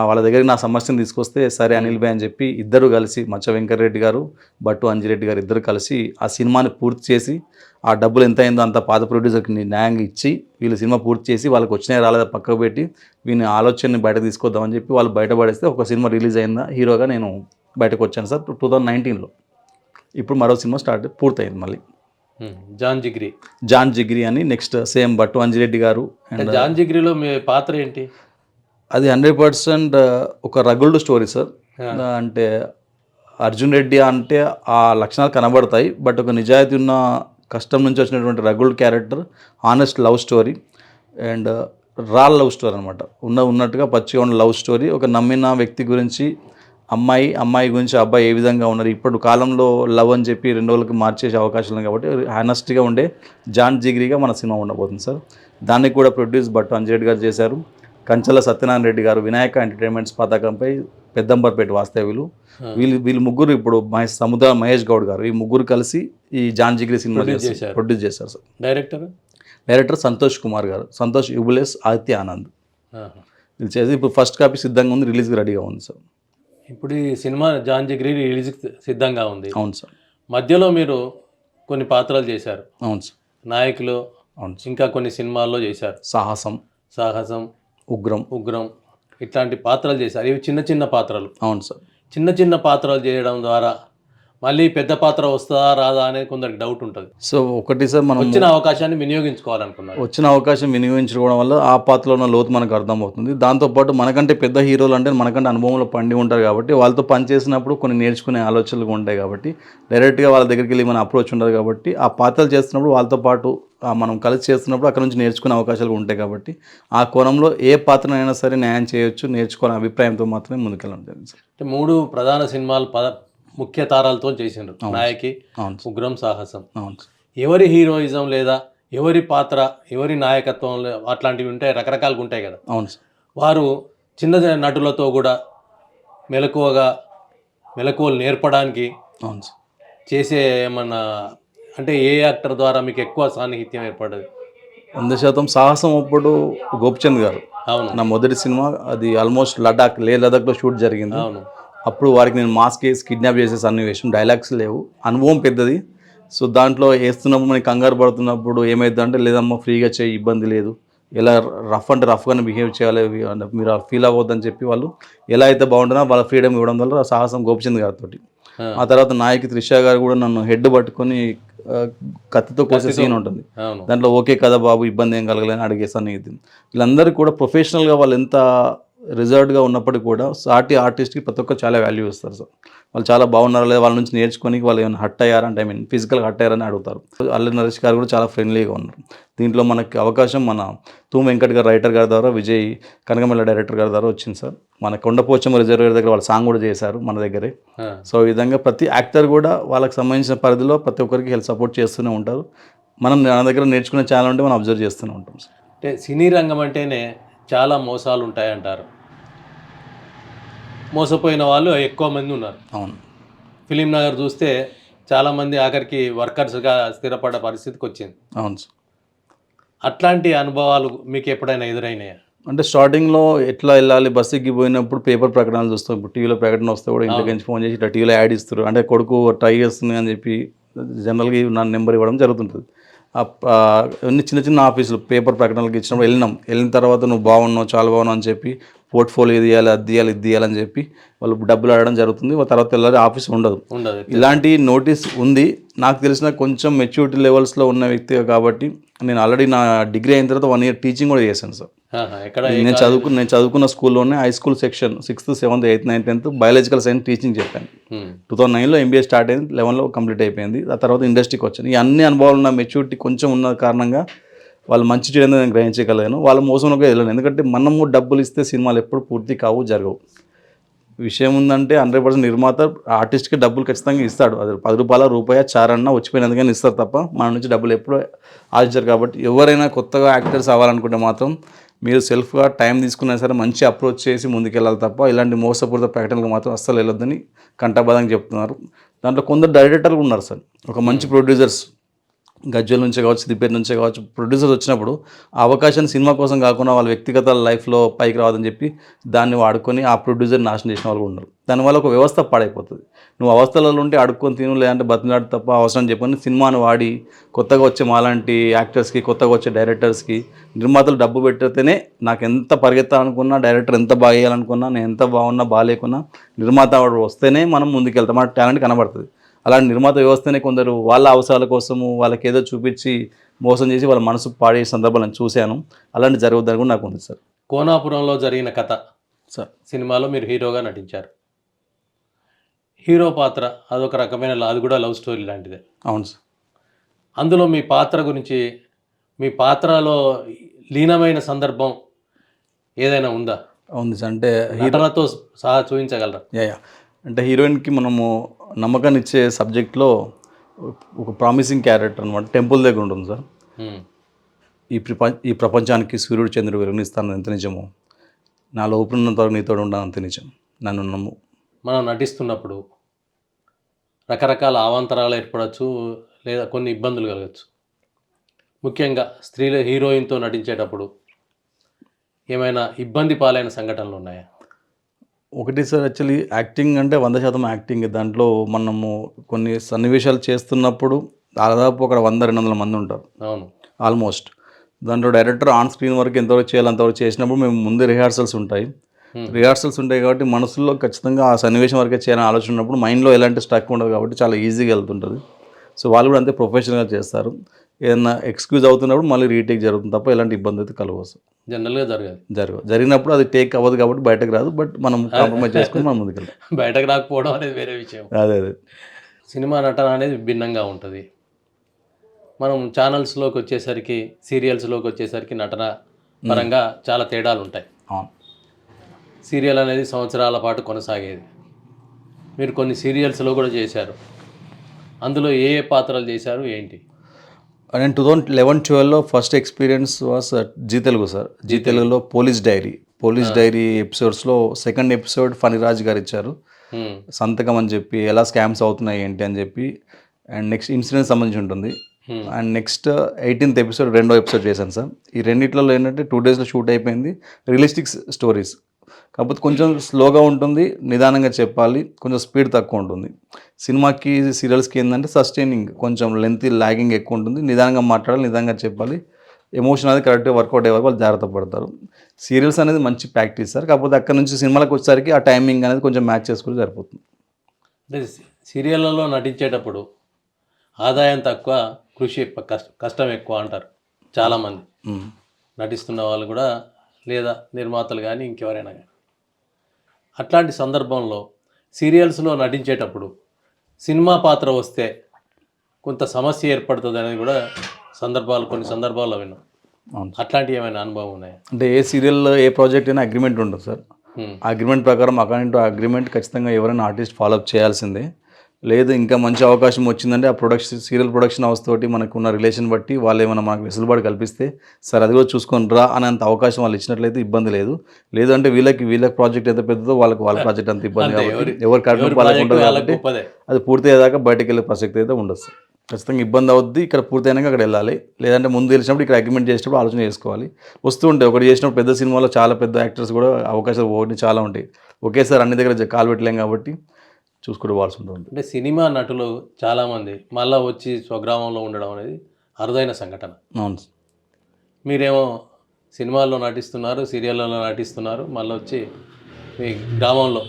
వాళ్ళ దగ్గరికి నా సమస్యను తీసుకొస్తే సరే అనిల్ భాయ్ అని చెప్పి ఇద్దరు కలిసి మచ్చ వెంకటరెడ్డి గారు బట్టు అంజిరెడ్డి గారు ఇద్దరు కలిసి ఆ సినిమాని పూర్తి చేసి ఆ డబ్బులు ఎంత అయిందో అంత పాత ప్రొడ్యూసర్కి న్యాయంగా ఇచ్చి వీళ్ళు సినిమా పూర్తి చేసి వాళ్ళకి వచ్చినాయి రాలేదా పక్కకు పెట్టి వీని ఆలోచనని బయట తీసుకొద్దామని చెప్పి వాళ్ళు బయటపడేస్తే ఒక సినిమా రిలీజ్ అయిందా హీరోగా నేను బయటకు వచ్చాను సార్ 2019లో. ఇప్పుడు మరో సినిమా పూర్తయింది మళ్ళీ, జాన్ జిగ్రీ అని నెక్స్ట్ సేమ్ బట్టు అంజిరెడ్డి గారు. అంటే జాన్ జిగ్రీలో మీ పాత్ర ఏంటి? అది 100% ఒక రగుల్డ్ స్టోరీ సార్. అంటే అర్జున్ రెడ్డి అంటే ఆ లక్షణాలు కనబడతాయి, బట్ ఒక నిజాయితీ ఉన్న కష్టం నుంచి వచ్చినటువంటి rugged character, honest love story and love story అనమాట. ఉన్నట్టుగా పచ్చిగా ఉన్న లవ్ స్టోరీ. ఒక నమ్మిన వ్యక్తి గురించి, అమ్మాయి గురించి అబ్బాయి ఏ విధంగా ఉన్నారు, ఇప్పుడు కాలంలో లవ్ అని చెప్పి 2 రోజులకి మార్చేసే అవకాశం ఉంది కాబట్టి హానెస్ట్గా ఉండే జాన్ జిగ్రీగా మన సినిమా ఉండబోతుంది సార్. దానికి కూడా ప్రొడ్యూస్ బట్టు అంజిరెడ్డి గారు చేశారు. కంచల సత్యనారాయణ రెడ్డి గారు వినాయక ఎంటర్టైన్మెంట్స్ పతాకంపై పెద్దంబర్పేట వాస్తవ్యులు. వీళ్ళు ముగ్గురు ఇప్పుడు మహేష్ గౌడ్ గారు, ఈ ముగ్గురు కలిసి ఈ జాన్ జిగ్రీ సినిమా ప్రొడ్యూస్ చేశారు సార్. డైరెక్టర్ సంతోష్ కుమార్ గారు, సంతోష్ యుబులేస్, ఆదిత్య ఆనంద్. ఇది చేసి ఇప్పుడు ఫస్ట్ కాపీ సిద్ధంగా ఉంది, రిలీజ్కి రెడీగా ఉంది సార్. ఇప్పుడు ఈ సినిమా జాన్ జిగ్రీ రిలీజ్ సిద్ధంగా ఉంది. అవును సార్. మధ్యలో మీరు కొన్ని పాత్రలు చేశారు. అవును సార్. నాయకులు. అవును. ఇంకా కొన్ని సినిమాల్లో చేశారు. సాహసం, ఉగ్రం ఇట్లాంటి పాత్రలు చేశారు. ఇవి చిన్న చిన్న పాత్రలు. అవును సార్. చిన్న పాత్రలు చేయడం ద్వారా మళ్ళీ పెద్ద పాత్ర వస్తుందా రాదా అనేది కొందరికి డౌట్ ఉంటుంది. సో ఒకటి సార్, మనం వచ్చిన అవకాశాన్ని వినియోగించుకోవాలనుకున్నారు. వచ్చిన అవకాశం వినియోగించుకోవడం వల్ల ఆ పాత్రలో ఉన్న లోతు మనకు అర్థమవుతుంది. దాంతోపాటు మనకంటే పెద్ద హీరోలు అంటే మనకంటే అనుభవంలో పండి ఉంటారు కాబట్టి వాళ్ళతో పనిచేసినప్పుడు కొన్ని నేర్చుకునే ఆలోచనలు ఉంటాయి కాబట్టి డైరెక్ట్గా వాళ్ళ దగ్గరికి వెళ్ళి మన అప్రోచ్ ఉండదు కాబట్టి ఆ పాత్రలు చేస్తున్నప్పుడు వాళ్ళతో పాటు మనం కలిసి చేస్తున్నప్పుడు అక్కడ నుంచి నేర్చుకునే అవకాశాలు ఉంటాయి కాబట్టి ఆ కోణంలో ఏ పాత్రనైనా సరే న్యాయం చేయొచ్చు, నేర్చుకునే అభిప్రాయంతో మాత్రమే ముందుకెళ్ళడం జరిగింది. అంటే 3 ప్రధాన సినిమాలు ముఖ్య తారాలతో చేసిండ్రు. నాయకి, ఉగ్రం, సాహసం. ఎవరి హీరోయిజం లేదా ఎవరి పాత్ర, ఎవరి నాయకత్వం అట్లాంటివి ఉంటాయి, రకరకాలుగా ఉంటాయి కదా. అవును సార్. వారు చిన్న నటులతో కూడా మెలకువలు నేర్పడానికి అవును సార్ చేసే ఏమన్నా అంటే ఏ యాక్టర్ ద్వారా మీకు ఎక్కువ సాన్నిహిత్యం ఏర్పడదు? 100% సాహసం. అప్పుడు గోపిచంద్ గారు. అవును. నా మొదటి సినిమా అది ఆల్మోస్ట్ లడాఖ్లో షూట్ జరిగింది. అవును. అప్పుడు వారికి నేను మాస్క్ వేసి కిడ్నాప్ చేసే సన్నివేశం, డైలాగ్స్ లేవు, అనుభవం పెద్దది. సో దాంట్లో వేస్తున్నప్పుడు మనకి కంగారు పడుతున్నప్పుడు ఏమైందంటే లేదమ్మా ఫ్రీగా చేయి, ఇబ్బంది లేదు, ఎలా రఫ్ అంటే రఫ్గానే బిహేవ్ చేయాలి, మీరు ఫీల్ అవ్వద్దని చెప్పి వాళ్ళు ఎలా అయితే బాగుంటుందో వాళ్ళ ఫ్రీడమ్ ఇవ్వడం వల్ల సాహసం గోపిచంద్ గారితో. ఆ తర్వాత నాయకి త్రిష గారు కూడా నన్ను హెడ్ పట్టుకొని కత్తితో కోసే సీన్ ఉంటుంది. దాంట్లో ఓకే కదా బాబు, ఇబ్బంది ఏం కలగలేని అడిగేసాను. ఇది వీళ్ళందరికీ కూడా ప్రొఫెషనల్గా వాళ్ళు ఎంత రిజర్వ్డ్గా ఉన్నప్పటికీ కూడా సాటి ఆర్టిస్ట్కి ప్రతి ఒక్కరు చాలా వాల్యూ ఇస్తారు సార్. వాళ్ళు చాలా బాగున్నారా లేదా, వాళ్ళ నుంచి నేర్చుకొని వాళ్ళు ఏమైనా హట్ అయ్యారంటే ఫిజికల్గా హట్ అయ్యారని అడుగుతారు. అల్లు నరేష్ గారు కూడా చాలా ఫ్రెండ్లీగా ఉన్నారు. దీంట్లో మనకి అవకాశం మన తూమ్ వెంకట్ గారు రైటర్ గారి ద్వారా, విజయ్ కనకమల్ల డైరెక్టర్ గారి ద్వారా వచ్చింది సార్. మన కొండపోచమ్మ రిజర్వేర్ దగ్గర వాళ్ళు సాంగ్ కూడా చేశారు మన దగ్గరే. సో ఈ విధంగా ప్రతి యాక్టర్ కూడా వాళ్ళకి సంబంధించిన పరిధిలో ప్రతి ఒక్కరికి హెల్ప్ సపోర్ట్ చేస్తూనే ఉంటారు. మనం మన దగ్గర నేర్చుకునే చాలా ఉంటే మనం అబ్జర్వ్ చేస్తూనే ఉంటాం సార్. అంటే సినీ రంగం అంటేనే చాలా మోసాలు ఉంటాయంటారు. మోసపోయిన వాళ్ళు ఎక్కువ మంది ఉన్నారు. అవును. ఫిలిం నగర్ చూస్తే చాలామంది ఆఖరికి వర్కర్స్గా స్థిరపడ్డ పరిస్థితికి వచ్చింది. అవును సార్. అట్లాంటి అనుభవాలు మీకు ఎప్పుడైనా ఎదురైనాయా? అంటే స్టార్టింగ్లో ఎట్లా వెళ్ళాలి, బస్సు ఎక్కి పోయినప్పుడు పేపర్ ప్రకటనలు చూస్తాం. ఇప్పుడు టీవీలో ప్రకటన వస్తే కూడా ఇంటికి నుంచి ఫోన్ చేసి ఇట్లా టీవీలో యాడ్ ఇస్తారు, అంటే కొడుకు ట్రై చేస్తుంది అని చెప్పి జనరల్గా నా నెంబర్ ఇవ్వడం జరుగుతుంటుంది. అన్ని చిన్న ఆఫీసులు పేపర్ ప్రకటనలకు ఇచ్చినప్పుడు వెళ్ళిన తర్వాత నువ్వు బాగున్నావు, చాలా బాగున్నావు అని చెప్పి పోర్ట్ఫోలియో తీయాలి, అది తీయాలి, ఇది తీయాలని చెప్పి వాళ్ళు డబ్బులు అడగడం జరుగుతుంది. తర్వాత వెళ్ళాలి, ఆఫీస్ ఉండదు. ఇలాంటి నోటీస్ ఉంది. నాకు తెలిసిన కొంచెం మెచ్యూరిటీ లెవెల్స్లో ఉన్న వ్యక్తి కాబట్టి నేను ఆల్రెడీ నా డిగ్రీ అయిన తర్వాత 1 year టీచింగ్ కూడా చేశాను సార్. నేను చదువుకున్న స్కూల్లోనే high school section 6th, 7th, 8th, 9th, 10th biological science teaching చెప్పాను. 2009లో MBA స్టార్ట్ అయింది, 11లో కంప్లీట్ అయిపోయింది. ఆ తర్వాత ఇండస్ట్రీకి వచ్చాను. ఈ అన్ని అనుభవాలు ఉన్న మెచ్యూరిటీ కొంచెం ఉన్న కారణంగా వాళ్ళు మంచి చేయడం నేను గ్రహించగలిగాను. వాళ్ళ మోసంలోకి వెళ్ళాను. ఎందుకంటే మనము డబ్బులు ఇస్తే సినిమాలు ఎప్పుడు పూర్తి కావు, జరగవు. విషయం ఉందంటే 100% నిర్మాత ఆర్టిస్ట్కి డబ్బులు ఖచ్చితంగా ఇస్తాడు. అది 10 రూపాయల రూపాయ చారన్నా వచ్చిపోయినందుకని ఇస్తారు తప్ప మన నుంచి డబ్బులు ఎప్పుడూ ఆశించారు. కాబట్టి ఎవరైనా కొత్తగా యాక్టర్స్ అవ్వాలనుకుంటే మాత్రం మీరు సెల్ఫ్గా టైం తీసుకున్నా సరే మంచి అప్రోచ్ చేసి ముందుకెళ్ళాలి తప్ప ఇలాంటి మోసపూరిత ప్రకటనలకు మాత్రం అస్సలు వెళ్ళొద్దని కంఠబద్ధంగా చెప్తున్నారు. దాంట్లో కొందరు డైరెక్టర్లు ఉన్నారు సార్, ఒక మంచి ప్రొడ్యూసర్స్ గజ్వెల్ నుంచే కావచ్చు, సిద్దిపేట నుంచే కావచ్చు, ప్రొడ్యూసర్స్ వచ్చినప్పుడు ఆ అవకాశాన్ని సినిమా కోసం కాకుండా వాళ్ళ వ్యక్తిగత లైఫ్లో పైకి రావద్దని చెప్పి దాన్ని వాడుకొని ఆ ప్రొడ్యూసర్ నాశనం చేసిన వాళ్ళు ఉన్నారు. దానివల్ల ఒక వ్యవస్థ పాడైపోతుంది. నువ్వు అవస్థలలో ఉంటే అడుక్కొని తిను, లేదంటే బతిలాడు తప్ప అవసరం చెప్పని సినిమాను వాడి కొత్తగా వచ్చే మాలాంటి యాక్టర్స్కి, కొత్తగా వచ్చే డైరెక్టర్స్కి నిర్మాతలు డబ్బు పెట్టితేనే నాకు ఎంత పరిగెత్తాలనుకున్నా, డైరెక్టర్ ఎంత బాగా వేయాలనుకున్నా, నేను ఎంత బాగున్నా బాగాలేకున్నా నిర్మాత వాడు వస్తేనే మనం ముందుకెళ్తాం, మన టాలెంట్ కనబడుతుంది. అలాంటి నిర్మాత వ్యవస్థనే కొందరు వాళ్ళ అవసరాల కోసము వాళ్ళకి ఏదో చూపించి మోసం చేసి వాళ్ళ మనసు పాడే సందర్భాలు నేను చూశాను. అలాంటి జరగద్దని కూడా నాకు ఉంది సార్. కోనాపురంలో జరిగిన కథ సార్ సినిమాలో మీరు హీరోగా నటించారు. హీరో పాత్ర అదొక రకమైన అది కూడా లవ్ స్టోరీ లాంటిదే. అవును సార్. అందులో మీ పాత్ర గురించి, మీ పాత్రలో లీనమైన సందర్భం ఏదైనా ఉందా? ఉంది సార్. అంటే నటనతో సహా చూపించగలరా? యా అంటే హీరోయిన్కి మనము నమ్మకాన్ని ఇచ్చే సబ్జెక్ట్లో ఒక ప్రామిసింగ్ క్యారెక్టర్ అనమాట. టెంపుల్ దగ్గర ఉంటుంది సార్. ఈ ప్రపంచానికి సూర్యుడు చంద్రుడు వెలుగునిస్తాను ఎంత నిజమో, నా లోపల ఉన్నంత వరకు నీతో ఉండాలి అంత నిజం, నన్ను నమ్ము. మనం నటిస్తున్నప్పుడు రకరకాల అవాంతరాలు ఏర్పడవచ్చు, లేదా కొన్ని ఇబ్బందులు కలగచ్చు. ముఖ్యంగా స్త్రీల హీరోయిన్తో నటించేటప్పుడు ఏమైనా ఇబ్బంది పాలైన సంఘటనలు ఉన్నాయా? ఒకటి సార్, యాక్చువల్లీ యాక్టింగ్ అంటే 100% యాక్టింగ్. దాంట్లో మనము కొన్ని సన్నివేశాలు చేస్తున్నప్పుడు దాదాపు అక్కడ 100-200 మంది ఉంటారు. అవును, ఆల్మోస్ట్. దాంట్లో డైరెక్టర్ ఆన్ స్క్రీన్ వరకు ఎంతవరకు చేయాలి అంతవరకు చేసినప్పుడు మేము ముందే రిహార్సల్స్ ఉంటాయి కాబట్టి మనసులో ఖచ్చితంగా ఆ సన్నివేశం వరకే చేయాలని ఆలోచన ఉన్నప్పుడు మైండ్లో ఎలాంటి స్ట్రక్ ఉండదు కాబట్టి చాలా ఈజీగా వెళ్తుంటుంది. సో వాళ్ళు కూడా అంతే ప్రొఫెషనల్గా చేస్తారు. ఏదైనా ఎక్స్క్యూజ్ అవుతున్నప్పుడు మళ్ళీ రీటేక్ జరుగుతుంది తప్ప ఎలాంటి ఇబ్బంది అయితే కలగవచ్చు. జనరల్గా జరిగినప్పుడు అది టేక్ అవ్వదు కాబట్టి బయటకు రాదు. బట్ మనం కాంప్రమైజ్ చేసుకుని మనం ముందుకెళ్తాం. బయటకు రాకపోవడం అనేది వేరే విషయం. అదే సినిమా నటన అనేది భిన్నంగా ఉంటుంది. మనం ఛానల్స్లోకి వచ్చేసరికి, సీరియల్స్లోకి వచ్చేసరికి నటన పరంగా చాలా తేడాలు ఉంటాయి. అవును. సీరియల్ అనేది సంవత్సరాల పాటు కొనసాగేది. మీరు కొన్ని సీరియల్స్లో కూడా చేశారు. అందులో ఏ ఏ పాత్రలు చేశారు, ఏంటి? నేను 2011-12లో first experience was Zee Telugu sir. Zee తెలుగులో పోలీస్ డైరీ ఎపిసోడ్స్లో సెకండ్ ఎపిసోడ్ ఫణిరాజ్ గారు ఇచ్చారు. సంతకం అని చెప్పి ఎలా స్కామ్స్ అవుతున్నాయి ఏంటి అని చెప్పి, అండ్ నెక్స్ట్ ఇన్సిడెంట్ సంబంధించి ఉంటుంది. అండ్ నెక్స్ట్ 18th ఎపిసోడ్ రెండో ఎపిసోడ్ చేశాను సార్. ఈ రెండిట్లలో ఏంటంటే 2 daysలో షూట్ అయిపోయింది. రియలిస్టిక్ స్టోరీస్ కాకపోతే కొంచెం స్లోగా ఉంటుంది, నిదానంగా చెప్పాలి, కొంచెం స్పీడ్ తక్కువ ఉంటుంది. సినిమాకి సీరియల్స్కి ఏంటంటే సస్టైనింగ్ కొంచెం లెంత్ లాగింగ్ ఎక్కువ ఉంటుంది. నిదానంగా మాట్లాడాలి, నిదానంగా చెప్పాలి, ఎమోషన్ అనేది కరెక్ట్గా వర్కౌట్ అయ్యే వరకు వాళ్ళు జాగ్రత్త పడతారు. సీరియల్స్ అనేది మంచి ప్రాక్టీస్ సార్. కాకపోతే అక్కడ నుంచి సినిమాలకు వచ్చేసరికి ఆ టైమింగ్ అనేది కొంచెం మ్యాచ్ చేసుకుని సరిపోతుంది. అంటే సీరియళ్ళలో నటించేటప్పుడు ఆదాయం తక్కువ, కృషి ఎక్కువ, కష్టం ఎక్కువ అంటారు చాలామంది నటిస్తున్న వాళ్ళు కూడా, లేదా నిర్మాతలు కానీ ఇంకెవరైనా కానీ. అట్లాంటి సందర్భంలో సీరియల్స్లో నటించేటప్పుడు సినిమా పాత్ర వస్తే కొంత సమస్య ఏర్పడుతుంది అనేది కూడా కొన్ని సందర్భాల్లో విన్నాం. అట్లాంటివి ఏమైనా అనుభవం ఉన్నాయా? అంటే ఏ సీరియల్లో ఏ ప్రాజెక్ట్ అయినా అగ్రిమెంట్ ఉంటుంది సార్. ఆ అగ్రిమెంట్ ప్రకారం అకార్డింగ్ టు అగ్రిమెంట్ ఖచ్చితంగా ఎవరైనా ఆర్టిస్ట్ ఫాలోఅప్ చేయాల్సిందే. లేదు ఇంకా మంచి అవకాశం వచ్చిందంటే ఆ సీరియల్ ప్రొడక్షన్ హౌస్ తోటి మనకు ఉన్న రిలేషన్ బట్టి వాళ్ళు ఏమైనా మనకు వెసులుబాటు కల్పిస్తే సార్ అది కూడా చూసుకొని రా అనేంత అవకాశం వాళ్ళు ఇచ్చినట్లయితే ఇబ్బంది లేదు. లేదంటే వీళ్ళకి ప్రాజెక్ట్ ఎంత పెద్దదో వాళ్ళ ప్రాజెక్ట్ అంత ఇబ్బంది కాబట్టి ఎవరు కరెక్ట్ ఉంటుంది కాబట్టి అది పూర్తి అయ్యేదాకా బయటకు వెళ్ళే ప్రసక్తి అయితే ఉండదు సార్. ఖచ్చితంగా ఇబ్బంది అవుద్ది. ఇక్కడ పూర్తయినాక అక్కడ వెళ్ళాలి. లేదంటే ముందు తెలిసినప్పుడు ఇక్కడ అగ్రిమెంట్ చేసేటప్పుడు ఆలోచన చేసుకోవాలి. వస్తూ ఉంటాయి ఒకటి చేసినప్పుడు పెద్ద సినిమాలో చాలా పెద్ద యాక్టర్స్ కూడా అవకాశాలు ఒకటి చాలా ఉంటాయి. ఒకేసారి అన్ని దగ్గర కాలు పెట్టలేం కాబట్టి చూసుకోవాల్సి ఉంటుంది. అంటే సినిమా నటులు చాలామంది మళ్ళీ వచ్చి స్వగ్రామంలో ఉండడం అనేది అరుదైన సంఘటన. అవును. మీరేమో సినిమాల్లో నటిస్తున్నారు, సీరియళ్ళలో నటిస్తున్నారు, మళ్ళీ వచ్చి మీ గ్రామంలో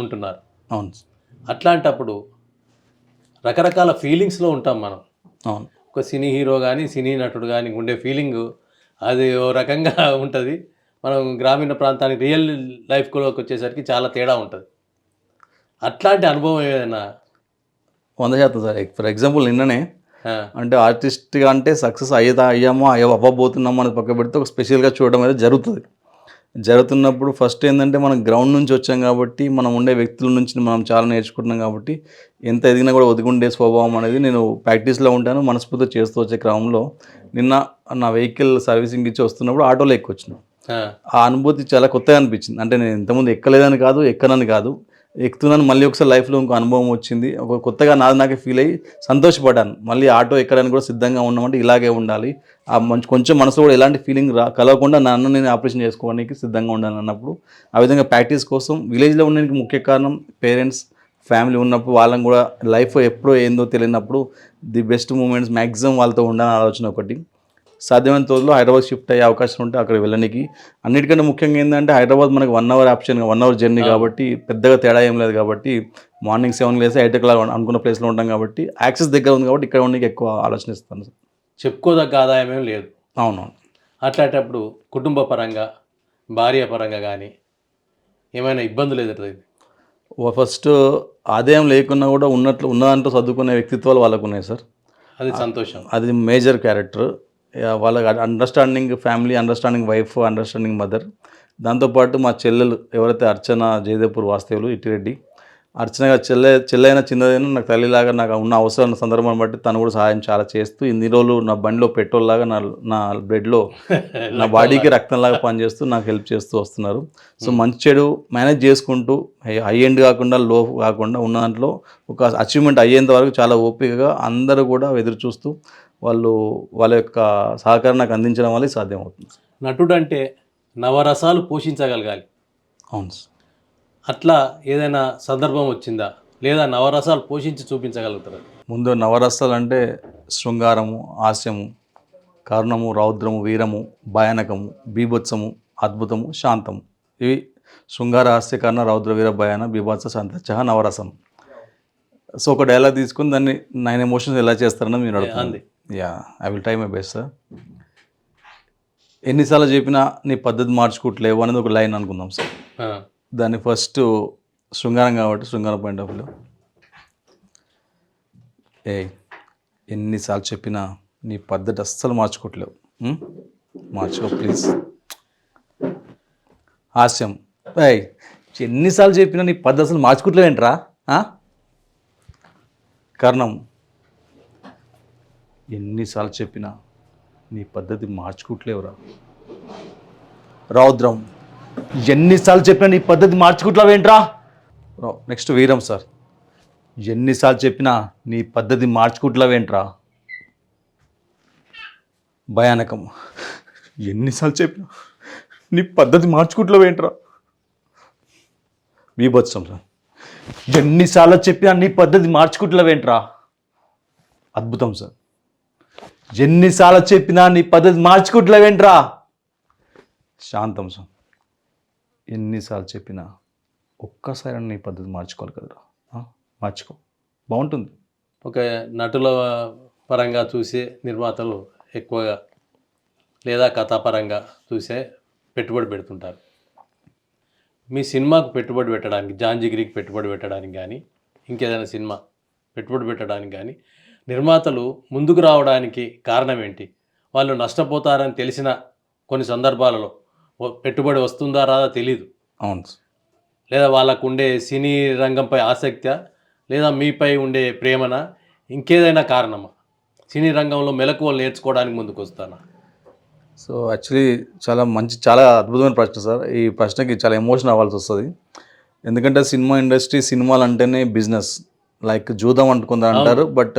ఉంటున్నారు. అవును. అట్లాంటప్పుడు రకరకాల ఫీలింగ్స్లో ఉంటాం మనం. అవును. ఒక సినీ హీరో కానీ సినీ నటుడు కానీ ఉండే ఫీలింగు అది ఓ రకంగా ఉంటుంది. మనం గ్రామీణ ప్రాంతానికి రియల్ లైఫ్లోకి వచ్చేసరికి చాలా తేడా ఉంటుంది. అట్లాంటి అనుభవం ఏదైనా? 100% సార్. ఫర్ ఎగ్జాంపుల్ నిన్ననే అంటే ఆర్టిస్ట్గా అంటే సక్సెస్ అయ్యామో అవ్వబోతున్నామో అనేది పక్క పెడితే ఒక స్పెషల్గా చూడడం అనేది జరుగుతున్నప్పుడు ఫస్ట్ ఏంటంటే మనం గ్రౌండ్ నుంచి వచ్చాం కాబట్టి మనం ఉండే వ్యక్తుల నుంచి మనం చాలా నేర్చుకుంటున్నాం కాబట్టి ఎంత ఎదిగినా కూడా ఒదిగుండే స్వభావం అనేది నేను ప్రాక్టీస్లో ఉంటాను, మనస్ఫూర్తిగా చేస్తూ వచ్చే క్రమంలో నిన్న నా వెహికల్ సర్వీసింగ్ ఇచ్చి వస్తున్నప్పుడు ఆటోలో ఎక్కొచ్చినాను. ఆ అనుభూతి చాలా కొత్తగా అనిపించింది. అంటే నేను ఇంతకుముందు ఎక్కలేదని కాదు, ఎక్కనని కాదు, ఎక్కుతున్నాను, మళ్ళీ ఒకసారి లైఫ్లో ఇంకో అనుభవం వచ్చింది, ఒక కొత్తగా నాకే ఫీల్ అయ్యి సంతోషపడ్డాను. మళ్ళీ ఆటో ఎక్కడానికి కూడా సిద్ధంగా ఉన్నామంటే ఇలాగే ఉండాలి, ఆ కొంచెం మనసులో కూడా ఎలాంటి ఫీలింగ్ కలగకుండా నన్ను నేను ఆపరేషన్ చేసుకోవడానికి సిద్ధంగా ఉండాలి అన్నప్పుడు ఆ విధంగా ప్రాక్టీస్ కోసం విలేజ్లో ఉండడానికి ముఖ్య కారణం పేరెంట్స్ ఫ్యామిలీ ఉన్నప్పుడు వాళ్ళని కూడా లైఫ్ ఎప్పుడో ఏందో తెలియనప్పుడు ది బెస్ట్ మూమెంట్స్ మ్యాక్సిమం వాళ్ళతో ఉండాలని ఆలోచన ఒకటి. సాధ్యమైన తోదులో హైదరాబాద్ షిఫ్ట్ అయ్యే అవకాశం ఉంటే అక్కడ వెళ్ళడానికి. అన్నిటికంటే ముఖ్యంగా ఏంటంటే హైదరాబాద్ మనకు 1 అవర్ ఆప్షన్, 1 అవర్ జర్నీ కాబట్టి పెద్దగా తేడా ఏం లేదు కాబట్టి మార్నింగ్ 7 లేసి 8 o'clock అనుకున్న ప్లేస్లో ఉంటాం కాబట్టి యాక్సెస్ దగ్గర ఉంది కాబట్టి ఇక్కడ ఉండడానికి ఎక్కువ ఆలోచనిస్తాను. చెప్పుకోదగ్గ ఆదాయం ఏం లేదు. అవునవును. అట్లాంటప్పుడు కుటుంబ పరంగా భార్య పరంగా కానీ ఏమైనా ఇబ్బందులు ఎదురవుతాయి? ఫస్ట్ ఆదాయం లేకున్నా కూడా ఉన్న దాంట్లో చదువుకునే వ్యక్తిత్వాలు వాళ్ళకు ఉన్నాయి సార్. అది సంతోషం. అది మేజర్ క్యారెక్టర్. వాళ్ళకి understanding family, understanding wife, understanding mother. దాంతోపాటు మా చెల్లెలు ఎవరైతే అర్చన జయదేవ్పూర్ వాస్తవులు ఇట్టిరెడ్డి, అర్చనగా చెల్లైన చిన్నదైనా నాకు తల్లిలాగా నాకు ఉన్న అవసరం సందర్భాన్ని బట్టి తను కూడా సహాయం చాలా చేస్తూ ఇన్ని రోజులు నా బండిలో పెట్రోల్ లాగా నా బ్లడ్లో నా బాడీకి రక్తంలాగా పనిచేస్తూ నాకు హెల్ప్ చేస్తూ వస్తున్నారు. సో మంచి చెడు మేనేజ్ చేసుకుంటూ హై ఎండ్ కాకుండా లో కాకుండా ఉన్న దాంట్లో ఒక అచీవ్మెంట్ అయ్యేంత వరకు చాలా ఓపికగా అందరూ కూడా ఎదురు చూస్తూ వాళ్ళ యొక్క సహకారం నాకు అందించడం వల్ల సాధ్యమవుతుంది. నటుడు అంటే నవరసాలు పోషించగలగాలి. అవును సార్. అట్లా ఏదైనా సందర్భం వచ్చిందా, లేదా నవరసాలు పోషించి చూపించగలుగుతారు? ముందు నవరసాలు అంటే శృంగారము, హాస్యము, కరుణము, రౌద్రము, వీరము, భయానకము, బీభత్సము, అద్భుతము, శాంతము. ఇవి శృంగార, హాస్య, కర్ణ, రౌద్ర, వీర, భయాన, బీభత్స, శాంత నవరసం. సో ఒక డైలాగ్ తీసుకుని దాన్ని 9 ఎమోషన్స్ ఎలా చేస్తారని మీరు అడుగుతుంది. I will try my best sir. ఎన్నిసార్లు చెప్పినా నీ పద్ధతి మార్చుకోవట్లేవు అనేది ఒక లైన్ అనుకుందాం సార్. దాన్ని ఫస్ట్ శృంగారం కాబట్టి శృంగారం పాయింట్ ఆఫ్ వ్యూ. ఎన్నిసార్లు చెప్పినా నీ పద్ధతి అస్సలు మార్చుకోవట్లేవు, మార్చుకో ప్లీజ్. హాస్యం, ఎన్నిసార్లు చెప్పినా నీ పద్ధతి అసలు మార్చుకోవట్లేవేంట్రా. కర్ణం, ఎన్నిసార్లు చెప్పినా నీ పద్ధతి మార్చుకోవట్లేవురా. రౌద్రం, ఎన్నిసార్లు చెప్పినా నీ పద్ధతి మార్చుకుంటావేంట్రా. నెక్స్ట్ వీరం సార్, ఎన్నిసార్లు చెప్పినా నీ పద్ధతి మార్చుకుంటావేంట్రా. భయానకం, ఎన్నిసార్లు చెప్పినా నీ పద్ధతి మార్చుకుంటావేంట్రా. బీభత్సం సార్, ఎన్నిసార్లు చెప్పినా నీ పద్ధతి మార్చుకుంటావేంట్రా. అద్భుతం సార్, ఎన్నిసార్లు చెప్పినా నీ పద్ధతి మార్చుకుంటావేంట్రా. శాంతం సార్, ఎన్నిసార్లు చెప్పినా ఒక్కసారి నీ పద్ధతి మార్చుకోవాలి కదరా, మార్చుకో బాగుంటుంది. ఒక నటుల పరంగా చూసే నిర్మాతలు ఎక్కువగా లేదా కథాపరంగా చూసే పెట్టుబడి పెడుతుంటారు. మీ సినిమాకు పెట్టుబడి పెట్టడానికి, జాంజిగిరికి పెట్టుబడి పెట్టడానికి కానీ, ఇంకేదైనా సినిమా పెట్టుబడి పెట్టడానికి కానీ నిర్మాతలు ముందుకు రావడానికి కారణం ఏంటి? వాళ్ళు నష్టపోతారని తెలిసిన కొన్ని సందర్భాలలో పెట్టుబడి వస్తుందా రాదా తెలీదు. అవును. లేదా వాళ్ళకు ఉండే సినీ రంగంపై ఆసక్తి, లేదా మీపై ఉండే ప్రేమన, ఇంకేదైనా కారణమా? సినీ రంగంలో మెలకువలు నేర్చుకోవడానికి ముందుకు వస్తానా? సో యాక్చువల్లీ చాలా అద్భుతమైన ప్రశ్న సార్. ఈ ప్రశ్నకి చాలా ఎమోషన్ అవ్వాల్సి వస్తుంది. ఎందుకంటే సినిమా ఇండస్ట్రీ, సినిమాలు అంటేనే బిజినెస్, లైక్ జూదం అనుకుందా అంటారు, బట్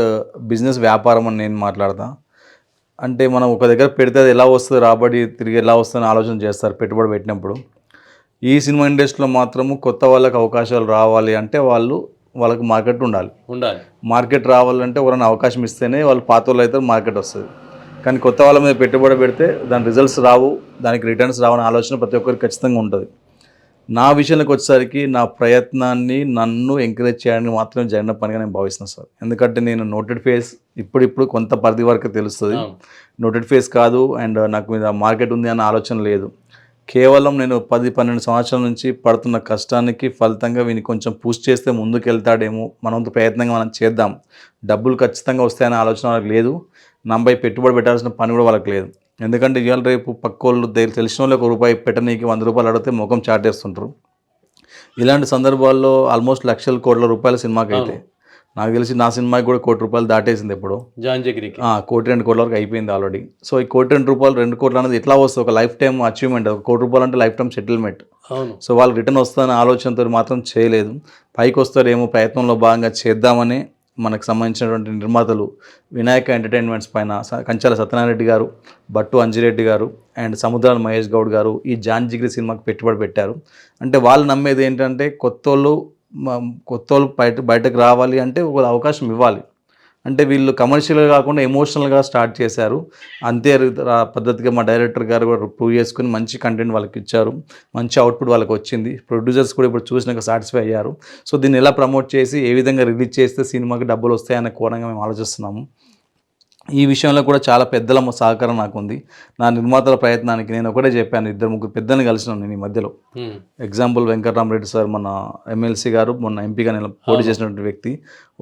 బిజినెస్ వ్యాపారం అని నేను మాట్లాడతా. అంటే మనం ఒక దగ్గర పెడితే అది ఎలా వస్తుంది, రాబడి తిరిగి ఎలా వస్తుందని ఆలోచన చేస్తారు పెట్టుబడి పెట్టినప్పుడు. ఈ సినిమా ఇండస్ట్రీలో మాత్రము కొత్త వాళ్ళకి అవకాశాలు రావాలి అంటే వాళ్ళకి మార్కెట్ ఉండాలి. మార్కెట్ రావాలంటే ఎవరైనా అవకాశం ఇస్తేనే వాళ్ళు పాత వాళ్ళు అయితే మార్కెట్ వస్తుంది. కానీ కొత్త వాళ్ళ మీద పెట్టుబడి పెడితే దాని రిజల్ట్స్ రావు, దానికి రిటర్న్స్ రావని ఆలోచన ప్రతి ఒక్కరికి ఖచ్చితంగా ఉంటుంది. నా విషయానికి వచ్చేసరికి నా ప్రయత్నాన్ని నన్ను ఎంకరేజ్ చేయడానికి మాత్రమే జరిగిన పనిగా నేను భావిస్తున్నాను సార్. ఎందుకంటే నేను నోటెడ్ ఫేస్, ఇప్పుడు కొంత పరిధి వరకు తెలుస్తుంది, నోటెడ్ ఫేస్ కాదు, అండ్ నాకు మీద మార్కెట్ ఉంది అన్న ఆలోచన లేదు. కేవలం నేను 10-12 సంవత్సరాల నుంచి పడుతున్న కష్టానికి ఫలితంగా వీని కొంచెం పుష్ చేస్తే ముందుకు వెళ్తాడేమో, మనంత ప్రయత్నంగా మనం చేద్దాం, డబ్బులు ఖచ్చితంగా వస్తాయనే ఆలోచన వాళ్ళకి లేదు, నాపై పెట్టుబడి పెట్టాల్సిన పని కూడా వాళ్ళకి లేదు. ఎందుకంటే ఇవాళ రేపు పక్కోళ్ళు తెలిసిన వాళ్ళు ₹1 పెట్టనీకి ₹100 అడిగితే ముఖం చాటేస్తుంటారు. ఇలాంటి సందర్భాల్లో ఆల్మోస్ట్ లక్షల కోట్ల రూపాయల సినిమాకి అయితే నాకు తెలిసి నా సినిమాకి కూడా ₹1,00,00,000 దాటేసింది ఎప్పుడు. జాన్ జగ్రికి 1,00,00,000, 2,00,00,000 వరకు అయిపోయింది ఆల్రెడీ. సో ఈ ₹1,00,00,000, ₹2,00,00,000 అనేది ఎట్లా వస్తుంది? ఒక లైఫ్ టైమ్ అచీవ్మెంట్. ఒక ₹1,00,00,000 అంటే లైఫ్ టైమ్ సెటిల్మెంట్. అవును. సో వాళ్ళు రిటర్న్ వస్తుందనే ఆలోచనతో మాత్రం చేయలేదు. పైకి వస్తారేమో ప్రయత్నంలో భాగంగా చేద్దామని మనకు సంబంధించినటువంటి నిర్మాతలు వినాయక ఎంటర్టైన్మెంట్స్ పైన కంచాల సత్యనారాయణ రెడ్డి గారు, భట్టు అంజిరెడ్డి గారు అండ్ సముద్రాల మహేష్ గౌడ్ గారు ఈ జాన్ జిగ్రి సినిమాకి పెట్టుబడి పెట్టారు. అంటే వాళ్ళు నమ్మేది ఏంటంటే కొత్తోళ్ళు బయటకు రావాలి అంటే ఒక అవకాశం ఇవ్వాలి. అంటే వీళ్ళు కమర్షియల్గా కాకుండా ఎమోషనల్గా స్టార్ట్ చేశారు. అంతే పద్ధతిగా మా డైరెక్టర్ గారు కూడా ప్రూవ్ చేసుకుని మంచి కంటెంట్ వాళ్ళకి ఇచ్చారు. మంచి అవుట్పుట్ వాళ్ళకి వచ్చింది. ప్రొడ్యూసర్స్ కూడా ఇప్పుడు చూసినాక సాటిస్ఫై అయ్యారు. సో దీన్ని ఎలా ప్రమోట్ చేసి ఏ విధంగా రిలీజ్ చేస్తే సినిమాకి డబ్బులు వస్తాయనే కోణంగా మేము ఆలోచిస్తున్నాము. ఈ విషయంలో కూడా చాలా పెద్దల సహకారం నాకు ఉంది. నా నిర్మాతల ప్రయత్నానికి నేను ఒకటే చెప్పాను, 2-3 పెద్దల్ని కలిసినాను నేను ఈ మధ్యలో. ఎగ్జాంపుల్ వెంకటరామరెడ్డి సార్, మన ఎమ్మెల్సీ గారు, మొన్న ఎంపీగా పోటీ చేసినటువంటి వ్యక్తి.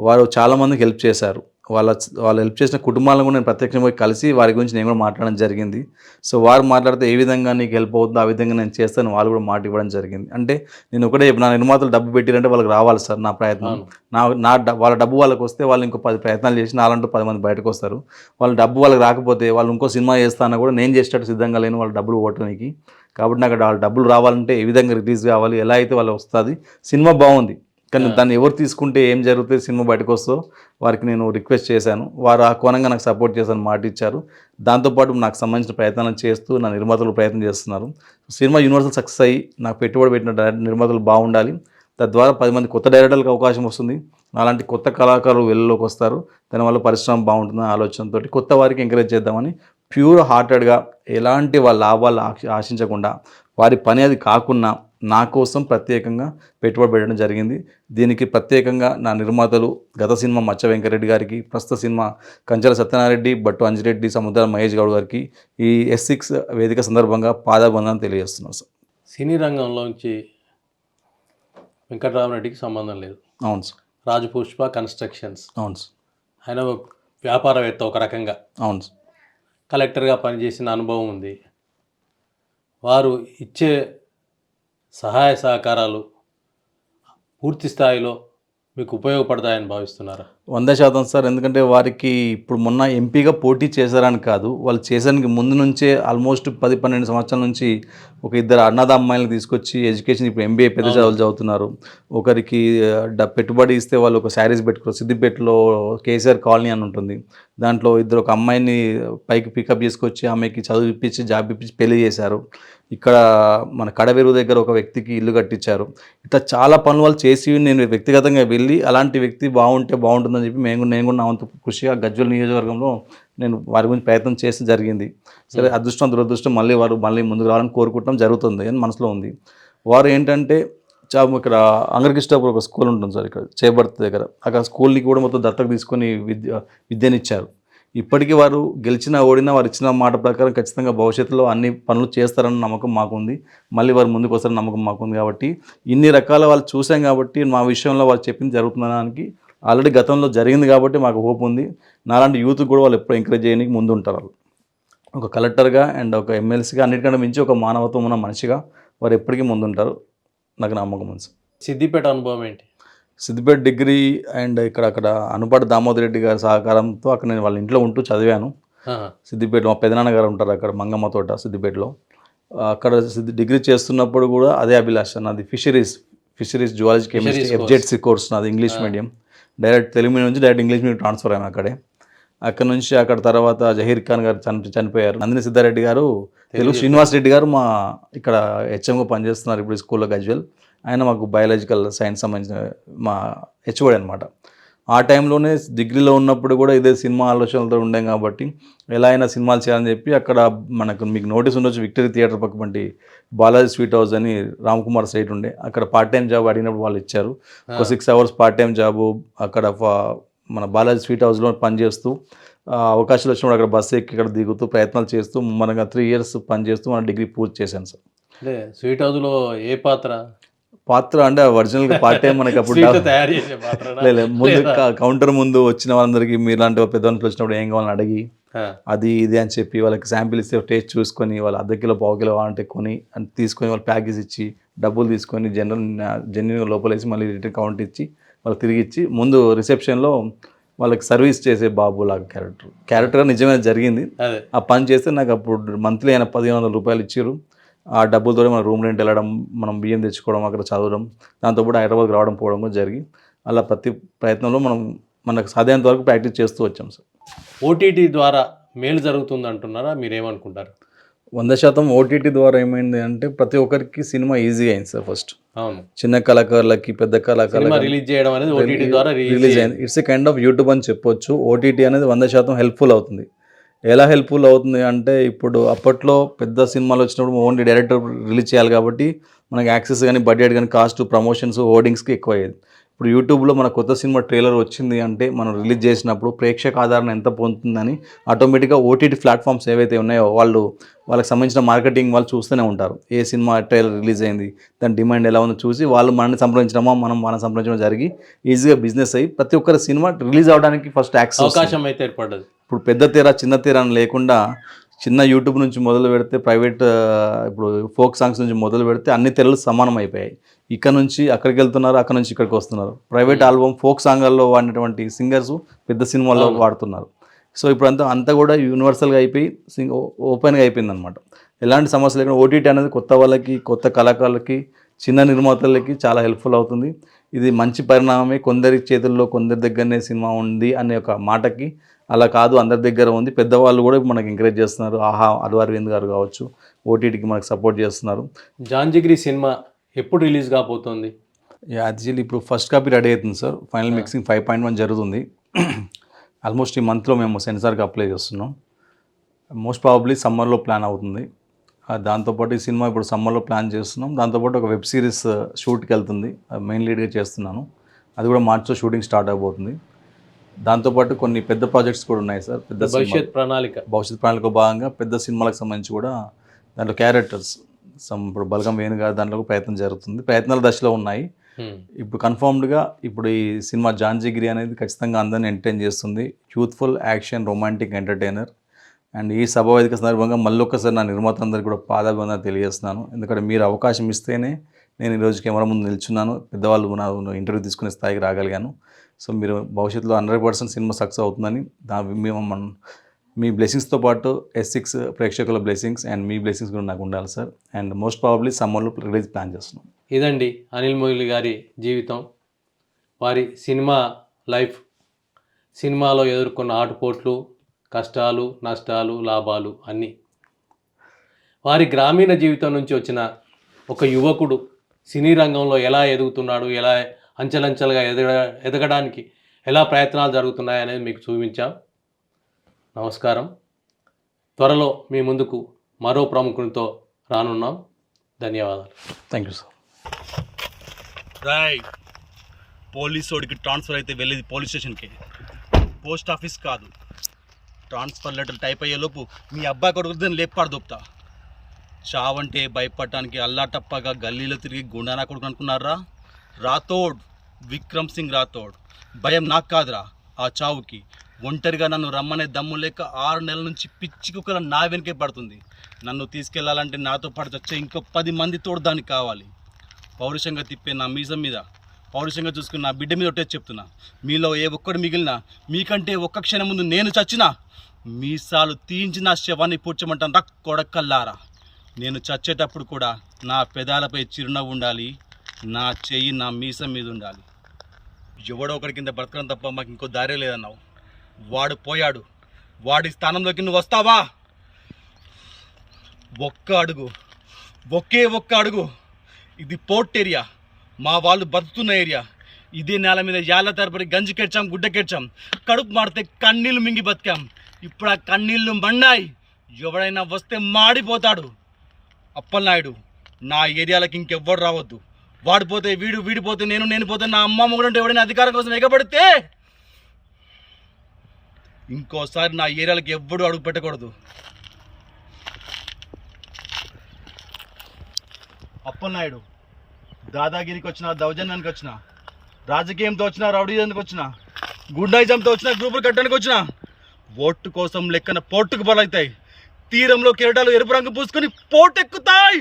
వారు చాలామందికి హెల్ప్ చేశారు. వాళ్ళు హెల్ప్ చేసిన కుటుంబాలను కూడా నేను ప్రత్యక్షంగా కలిసి వారి గురించి నేను కూడా మాట్లాడడం జరిగింది. సో వారు మాట్లాడితే ఏ విధంగా నీకు హెల్ప్ అవుతుందో ఆ విధంగా నేను చేస్తాను వాళ్ళు కూడా మాట ఇవ్వడం జరిగింది. అంటే నేను ఒకటే నా నిర్మాతలు డబ్బు పెట్టిరంటే వాళ్ళకి రావాలి సార్ నా ప్రయత్నం. వాళ్ళ డబ్బు వాళ్ళకి వస్తే వాళ్ళు ఇంకో 10 ప్రయత్నాలు చేసి నాలంటూ 10 మంది బయటకు వస్తారు. వాళ్ళ డబ్బు వాళ్ళకి రాకపోతే వాళ్ళు ఇంకో సినిమా చేస్తానా కూడా నేను చేసేటట్టు సిద్ధంగా లేని వాళ్ళ డబ్బులు ఓటనికి. కాబట్టి నాకు వాళ్ళ డబ్బులు రావాలంటే ఏ విధంగా రిలీజ్ కావాలి, ఎలా అయితే వాళ్ళు వస్తుంది. సినిమా బాగుంది కానీ దాన్ని ఎవరు తీసుకుంటే ఏం జరుగుతుంది, సినిమా బయటకు వస్తో వారికి నేను రిక్వెస్ట్ చేశాను. వారు ఆ కోణంగా నాకు సపోర్ట్ చేశాను, మాట ఇచ్చారు. దాంతోపాటు నాకు సంబంధించిన ప్రయత్నాలు చేస్తూ నా నిర్మాతలు ప్రయత్నం చేస్తున్నారు. సినిమా యూనివర్సల్ సక్సెస్ అయ్యి నాకు పెట్టుబడి పెట్టిన నిర్మాతలు బాగుండాలి. తద్వారా 10 మంది కొత్త డైరెక్టర్లకు అవకాశం వస్తుంది. అలాంటి కొత్త కళాకారులు వెలుగులోకి వస్తారు. దానివల్ల పరిశ్రమ బాగుంటుందనే ఆలోచనతో కొత్త వారికి ఎంకరేజ్ చేద్దామని ప్యూర్ హార్టెడ్గా ఎలాంటి వాళ్ళ లాభాలు ఆశించకుండా వారి పని అది కాకుండా నా కోసం ప్రత్యేకంగా పెట్టుబడి పెట్టడం జరిగింది. దీనికి ప్రత్యేకంగా నా నిర్మాతలు గత సినిమా మచ్చ వెంకరెడ్డి గారికి, ప్రస్తుత సినిమా కంచాల సత్యనారాయణ, భట్టు అంజిరెడ్డి, సముద్రాల మహేష్ గౌడ్ గారికి ఈ S6 వేదిక సందర్భంగా పాదాబంధాన్ని తెలియజేస్తున్నాను సార్. సినీ రంగంలోంచి వెంకటరామరెడ్డికి సంబంధం లేదు. అవును సార్. రాజపుష్ప కన్స్ట్రక్షన్స్. అవును సార్. ఆయన వ్యాపారవేత్త ఒక రకంగా. అవును సార్. కలెక్టర్గా పనిచేసిన అనుభవం ఉంది. వారు ఇచ్చే సహాయ సహకారాలు పూర్తి స్థాయిలో మీకు ఉపయోగపడతాయని భావిస్తున్నారా? 100% సార్. ఎందుకంటే వారికి ఇప్పుడు మొన్న ఎంపీగా పోటీ చేశారని కాదు, వాళ్ళు చేసానికి ముందు నుంచే ఆల్మోస్ట్ 10-12 సంవత్సరాల నుంచి ఒక 2 అన్నదమ్మాయిలను తీసుకొచ్చి ఎడ్యుకేషన్, ఇప్పుడు MBA పెద్ద చదువులు చదువుతున్నారు. ఒకరికి పెట్టుబడి ఇస్తే వాళ్ళు ఒక శారీస్ పెట్టుకోరు. సిద్దిపేటలో కేసీఆర్ కాలనీ అని ఉంటుంది. దాంట్లో ఒక అమ్మాయిని పైకి పికప్ చేసుకొచ్చి ఆమెకి చదువు ఇప్పించి జాబ్ ఇప్పించి పెళ్లి చేశారు. ఇక్కడ మన కడవెరు దగ్గర ఒక వ్యక్తికి ఇల్లు కట్టించారు. ఇట్లా చాలా పనులు వాళ్ళు చేసి నేను వ్యక్తిగతంగా వెళ్ళి అలాంటి వ్యక్తి బాగుంటే బాగుంటుందని చెప్పి నేను కూడా నా వంతు కృషిగా గజ్వేల్ నియోజకవర్గంలో నేను వారి గురించి ప్రయత్నం చేసి జరిగింది. సరే, అదృష్టం దురదృష్టం మళ్ళీ ముందుకు రావాలని కోరుకుంటాం, జరుగుతుంది అని మనసులో ఉంది. వారు ఏంటంటే ఇక్కడ అంగరకృష్ణాపూర్ ఒక స్కూల్ ఉంటుంది సార్, ఇక్కడ చేబర్తి దగ్గర. అక్కడ స్కూల్ని కూడా మొత్తం దత్తకు తీసుకొని విద్యనిచ్చారు. ఇప్పటికీ వారు గెలిచినా ఓడినా వారు ఇచ్చిన మాట ప్రకారం ఖచ్చితంగా భవిష్యత్తులో అన్ని పనులు చేస్తారన్న నమ్మకం మాకుంది. మళ్ళీ వారు ముందుకు వస్తారన్న నమ్మకం మాకుంది. కాబట్టి ఇన్ని రకాల వాళ్ళు చూసాం కాబట్టి మా విషయంలో వాళ్ళు చెప్పింది జరుగుతుందనడానికి ఆల్రెడీ గతంలో జరిగింది కాబట్టి మాకు హోప్ ఉంది. నాలాంటి యూత్ కూడా వాళ్ళు ఎప్పుడు ఎంకరేజ్ చేయడానికి ముందు ఉంటారు. వాళ్ళు ఒక కలెక్టర్గా అండ్ ఒక ఎమ్మెల్సీగా అన్నిటికంటే మించి ఒక మానవత్వం ఉన్న మనిషిగా వారు ఎప్పటికీ ముందుంటారు. నాకు నమ్మకం ఉంది. సిద్దిపేట అనుభవం ఏంటి? సిద్దిపేట డిగ్రీ అండ్ అక్కడ అనుపాటి దామోదర్ రెడ్డి గారి సహకారంతో అక్కడ నేను వాళ్ళ ఇంట్లో ఉంటూ చదివాను. సిద్దిపేట మా పెదనాన్న గారు ఉంటారు అక్కడ మంగమ్మ తోట సిద్దిపేటలో. అక్కడ డిగ్రీ చేస్తున్నప్పుడు కూడా అదే అభిలాష నాది, fisheries zoology chemistry FJC course నాది, English medium. Direct Telugu medium నుంచి డైరెక్ట్ ఇంగ్లీష్ మీడియం ట్రాన్స్ఫర్ అయ్యాను అక్కడే. అక్కడ తర్వాత జహీర్ ఖాన్ గారు చనిపోయారు. నందిని సిద్ధారెడ్డి గారు, తెలుగు శ్రీనివాస్ రెడ్డి గారు మా ఇక్కడ HMగా పనిచేస్తున్నారు ఇప్పుడు స్కూల్లో గజ్వేల్. ఆయన మాకు బయాలజికల్ సైన్స్ సంబంధించిన మా HOD అనమాట. ఆ టైంలోనే డిగ్రీలో ఉన్నప్పుడు కూడా ఇదే సినిమా ఆలోచనలతో ఉండాం కాబట్టి ఎలా అయినా సినిమాలు చేయాలని చెప్పి అక్కడ మీకు నోటీస్ ఉండొచ్చు, విక్టరీ థియేటర్ పక్కపంటి బాలాజీ స్వీట్ హౌస్ అని రామ్కుమార్ సైట్ ఉండే, అక్కడ పార్ట్ టైం జాబ్ అడిగినప్పుడు వాళ్ళు ఇచ్చారు. ఒక 6 hours పార్ట్ టైం జాబు అక్కడ మన బాలాజీ స్వీట్ హౌస్లో పనిచేస్తూ అవకాశాలు వచ్చినప్పుడు అక్కడ బస్సు ఎక్కి ఇక్కడ దిగుతూ ప్రయత్నాలు చేస్తూ మనకు 3 years పనిచేస్తూ మన డిగ్రీ పూర్తి చేశాను సార్. అంటే స్వీట్ హౌస్లో ఏ పాత్ర అంటే ఒరిజినల్గా పార్ట్ టైం మనకి అప్పుడు లేదు, ముందు కౌంటర్ ముందు వచ్చిన వాళ్ళందరికీ మీలాంటి పెద్దవాళ్ళు వచ్చినప్పుడు ఏం కావాలని అడిగి అది ఇది అని చెప్పి వాళ్ళకి శాంపిల్ ఇస్తే టేస్ట్ చూసుకొని వాళ్ళు ½ కిలో ½ కిలో అంటే కొని తీసుకొని వాళ్ళు ప్యాకేజ్ ఇచ్చి డబ్బులు తీసుకొని జెన్యున్గా లోపలేసి మళ్ళీ రిటర్న్ కౌంట్ ఇచ్చి వాళ్ళకి తిరిగి ఇచ్చి ముందు రిసెప్షన్లో వాళ్ళకి సర్వీస్ చేసే బాబు లాగా క్యారెక్టర్ నిజమైన జరిగింది. అదే ఆ పని చేస్తే నాకు అప్పుడు మంత్లీ ఆయన 1500 రూపాయలు ఇచ్చారు. ఆ డబ్బులతో మన రూమ్ రెంట్ వెళ్ళడం, మనం బియ్యం తెచ్చుకోవడం, అక్కడ చదవడం, దాంతోపాటు హైదరాబాద్కి రావడం పోవడం కూడా జరిగి అలా ప్రతి ప్రయత్నంలో మనకు సాధ్యమైనంత వరకు ప్రాక్టీస్ చేస్తూ వచ్చాం సార్. ఓటీటీ ద్వారా మేలు జరుగుతుంది అంటున్నారా, మీరేమనుకుంటారు? 100% ఓటీటీ ద్వారా ఏమైంది అంటే ప్రతి ఒక్కరికి సినిమా ఈజీగా అయింది సార్. ఫస్ట్ అవును, చిన్న కళాకారులకి, పెద్ద సినిమా కళాకారులకి రిలీజ్ చేయడం అనేది ఓటీటీ ద్వారా రిలీజ్ అయింది. It's a kind of YouTube అని చెప్పొచ్చు. ఓటీటీ అనేది 100% హెల్ప్ఫుల్ అవుతుంది. ఎలా హెల్ప్ఫుల్ అవుతుంది అంటే ఇప్పుడు అప్పట్లో పెద్ద సినిమాలు వచ్చినప్పుడు ఓన్లీ డైరెక్టర్ రిలీజ్ చేయాలి కాబట్టి మనకి యాక్సెస్ కానీ బడ్జెట్ కానీ కాస్ట్, ప్రమోషన్స్, హోర్డింగ్స్కి ఎక్కువ అయ్యేది. ఇప్పుడు యూట్యూబ్లో మన కొత్త సినిమా ట్రైలర్ వచ్చింది అంటే మనం రిలీజ్ చేసినప్పుడు ప్రేక్షక ఆదరణ ఎంత పొందుతుందని ఆటోమేటిక్గా ఓటీటీ ప్లాట్ఫామ్స్ ఏవైతే ఉన్నాయో వాళ్ళకి సంబంధించిన మార్కెటింగ్ వాళ్ళు చూస్తూనే ఉంటారు. ఏ సినిమా ట్రైలర్ రిలీజ్ అయింది, దాని డిమాండ్ ఎలా ఉందో చూసి వాళ్ళు మనల్ని సంప్రదించడమా, మనం సంప్రదించడం జరిగి ఈజీగా బిజినెస్ అయ్యి ప్రతి ఒక్కరి సినిమా రిలీజ్ అవడానికి ఫస్ట్ యాక్సెస్ అవకాశం అయితే ఏర్పడ్డది. ఇప్పుడు పెద్ద తెర చిన్న తెర అని లేకుండా చిన్న యూట్యూబ్ నుంచి మొదలు పెడితే ప్రైవేట్ ఇప్పుడు ఫోక్ సాంగ్స్ నుంచి మొదలు పెడితే అన్ని తెరలు సమానం అయిపోయాయి. ఇక్కడ నుంచి అక్కడికి వెళ్తున్నారు, అక్కడ నుంచి ఇక్కడికి వస్తున్నారు. ప్రైవేట్ ఆల్బమ్ ఫోక్ సాంగ్లలో వాడినటువంటి సింగర్స్ పెద్ద సినిమాల్లో వాడుతున్నారు. సో ఇప్పుడు అంతా కూడా యూనివర్సల్గా అయిపోయి ఓపెన్గా అయిపోయింది అనమాట. ఎలాంటి సమస్య లేకుండా ఓటీటీ అనేది కొత్త వాళ్ళకి, కొత్త కళాకారులకి, చిన్న నిర్మాతలకి చాలా హెల్ప్ఫుల్ అవుతుంది. ఇది మంచి పరిణామమే. కొందరి చేతుల్లో కొందరి దగ్గరనే సినిమా ఉంది అనే ఒక మాటకి అలా కాదు, అందరి దగ్గర ఉంది. పెద్దవాళ్ళు కూడా మనకి ఎంకరేజ్ చేస్తున్నారు. ఆహా, అల్లు అరవింద్ గారు కావచ్చు, ఓటీటీకి మనకు సపోర్ట్ చేస్తున్నారు. జాన్ జిగ్రీ సినిమా ఎప్పుడు రిలీజ్ కాబోతోంది? యాక్చువల్లీ ఇప్పుడు ఫస్ట్ కాపీ రెడీ అవుతుంది సార్. ఫైనల్ మిక్సింగ్ 5.1 జరుగుతుంది. ఆల్మోస్ట్ ఈ మంత్లో మేము సెన్సార్కి అప్లై చేస్తున్నాం. మోస్ట్ ప్రాబబ్లీ సమ్మర్లో ప్లాన్ అవుతుంది. దాంతోపాటు ఈ సినిమా ఇప్పుడు సమ్మర్లో ప్లాన్ చేస్తున్నాం. దాంతోపాటు ఒక వెబ్ సిరీస్ షూట్కి వెళ్తుంది, మెయిన్ లీడ్గా చేస్తున్నాను. అది కూడా మార్చిలో షూటింగ్ స్టార్ట్ అయిపోతుంది. దాంతోపాటు కొన్ని పెద్ద ప్రాజెక్ట్స్ కూడా ఉన్నాయి సార్. భవిష్యత్ ప్రణాళిక భాగంగా పెద్ద సినిమాలకు సంబంధించి కూడా దాంట్లో క్యారెక్టర్స్ ఇప్పుడు బలగం వేణు గారు దాంట్లో ప్రయత్నం జరుగుతుంది, ప్రయత్నాల దశలో ఉన్నాయి. ఇప్పుడు కన్ఫర్మ్డ్గా ఇప్పుడు ఈ సినిమా జాన్ జిగ్రీ అనేది ఖచ్చితంగా అందరిని ఎంటర్టైన్ చేస్తుంది. Youthful, action, romantic entertainer. And ఈ సభ వేదిక సందర్భంగా మళ్ళొక్కసారి నా నిర్మాత అందరికీ కూడా పాదాభివందనాలు తెలియజేస్తున్నాను. ఎందుకంటే మీరు అవకాశం ఇస్తేనే నేను ఈరోజు కెమెరా ముందు నిల్చున్నాను, పెద్దవాళ్ళు నా ఇంటర్వ్యూ తీసుకునే స్థాయికి రాగలిగాను. సో మీరు భవిష్యత్తులో 100% సినిమా సక్సెస్ అవుతుందని మీ బ్లెస్సింగ్స్తో పాటు S6 ప్రేక్షకుల బ్లెస్సింగ్స్ అండ్ మీ బ్లెస్సింగ్స్ కూడా నాకు ఉండాలి సార్. అండ్ మోస్ట్ ప్రాబబ్లీ సమ్మర్లో రిలీజ్ ప్లాన్ చేస్తున్నాం. ఇదండి అనిల్ మొయిలీ గారి జీవితం, వారి సినిమా లైఫ్, సినిమాలో ఎదుర్కొన్న ఆటుపోట్లు, కష్టాలు, నష్టాలు, లాభాలు అన్నీ. వారి గ్రామీణ జీవితం నుంచి వచ్చిన ఒక యువకుడు సినీ రంగంలో ఎలా ఎదుగుతున్నాడు, ఎలా అంచెలంచెలుగా ఎదగడానికి ఎలా ప్రయత్నాలు జరుగుతున్నాయి అనేది మీకు చూపించాం. నమస్కారం. త్వరలో మీ ముందుకు మరో ప్రముఖునితో రానున్నాం. ధన్యవాదాలు. Thank you sir. Rai, police వాడికి ట్రాన్స్ఫర్ అయితే వెళ్ళేది పోలీస్ స్టేషన్కి, పోస్ట్ ఆఫీస్ కాదు. ట్రాన్స్ఫర్ లెటర్ టైప్ అయ్యేలోపు మీ అబ్బాయి కొడుకుని లేపాడు దొప్తా. చావంటే భయపడటానికి అల్లాటప్పగా గల్లీలో తిరిగి గుండానా కొడుకు అనుకున్నారా? రాథోడ్, విక్రమ్ సింగ్ రాథోడ్. భయం నాకు కాదురా ఆ చావుకి. ఒంటరిగా నన్ను రమ్మనే దమ్ము లేక 6 నెలల నుంచి పిచ్చి కుక్కల నా వెనకే పడుతుంది. నన్ను తీసుకెళ్లాలంటే నాతో పాటు వచ్చే ఇంకో 10 మంది తోడు దానికి కావాలి. పౌరుషంగా తిప్పే నా మీసం మీద, పౌరుషంగా చూసుకుని నా బిడ్డ మీద ఒట్టేసి చెప్తున్నా, మీలో ఏ ఒక్కడు మిగిలినా, మీకంటే ఒక్క క్షణం ముందు నేను చచ్చినా మీసాలు తీయించి నా శవాన్ని పూడ్చమంటాను. రక్ కొడకల్లారా, నేను చచ్చేటప్పుడు కూడా నా పెదాలపై చిరునవ్వు ఉండాలి, నా చెయ్యి నా మీసం మీద ఉండాలి. ఎవడో ఒకడి కింద బ్రతకడం తప్ప మాకు ఇంకో దారే లేదన్నావు. వాడు పోయాడు, వాడి స్థానంలోకి నువ్వు వస్తావా? ఒకే ఒక్క అడుగు. ఇది పోర్ట్ ఏరియా, మా వాళ్ళు బతుకుతున్న ఏరియా. ఇదే నేల మీద యాళ్ళ తరబడి గంజి కెడ్చాం, గుడ్డ కెడ్చాం, కడుపు మాడితే కన్నీళ్లు మింగి బతికాం. ఇప్పుడు ఆ కన్నీళ్లు మండాయి. ఎవడైనా వస్తే మాడిపోతాడు. అప్పలనాయుడు, నా ఏరియాలకి ఇంకెవ్వడు రావద్దు. వాడు పోతే వీడు, వీడిపోతే నేను, నేను పోతే నా అమ్మమ్మ కూడా ఎవడైనా అధికారం కోసం ఎగబడితే ఇంకోసారి నా ఏరియాలకి ఎవ్వడు అడుగు పెట్టకూడదు. అప్పలనాయుడు, దాదాగిరికి వచ్చినా, దౌర్జన్యానికి వచ్చినా, రాజకీయంతో వచ్చినా, రౌడీజానికి వచ్చినా, గుండాయిజంతో వచ్చినా, గ్రూపులు కట్టడానికి వచ్చినా ఓటు కోసం లెక్కన పోర్టుకు బలవుతాయి. తీరంలో కెరటాలు ఎరుపు రంగు పూసుకొని పోటెక్కుతాయి.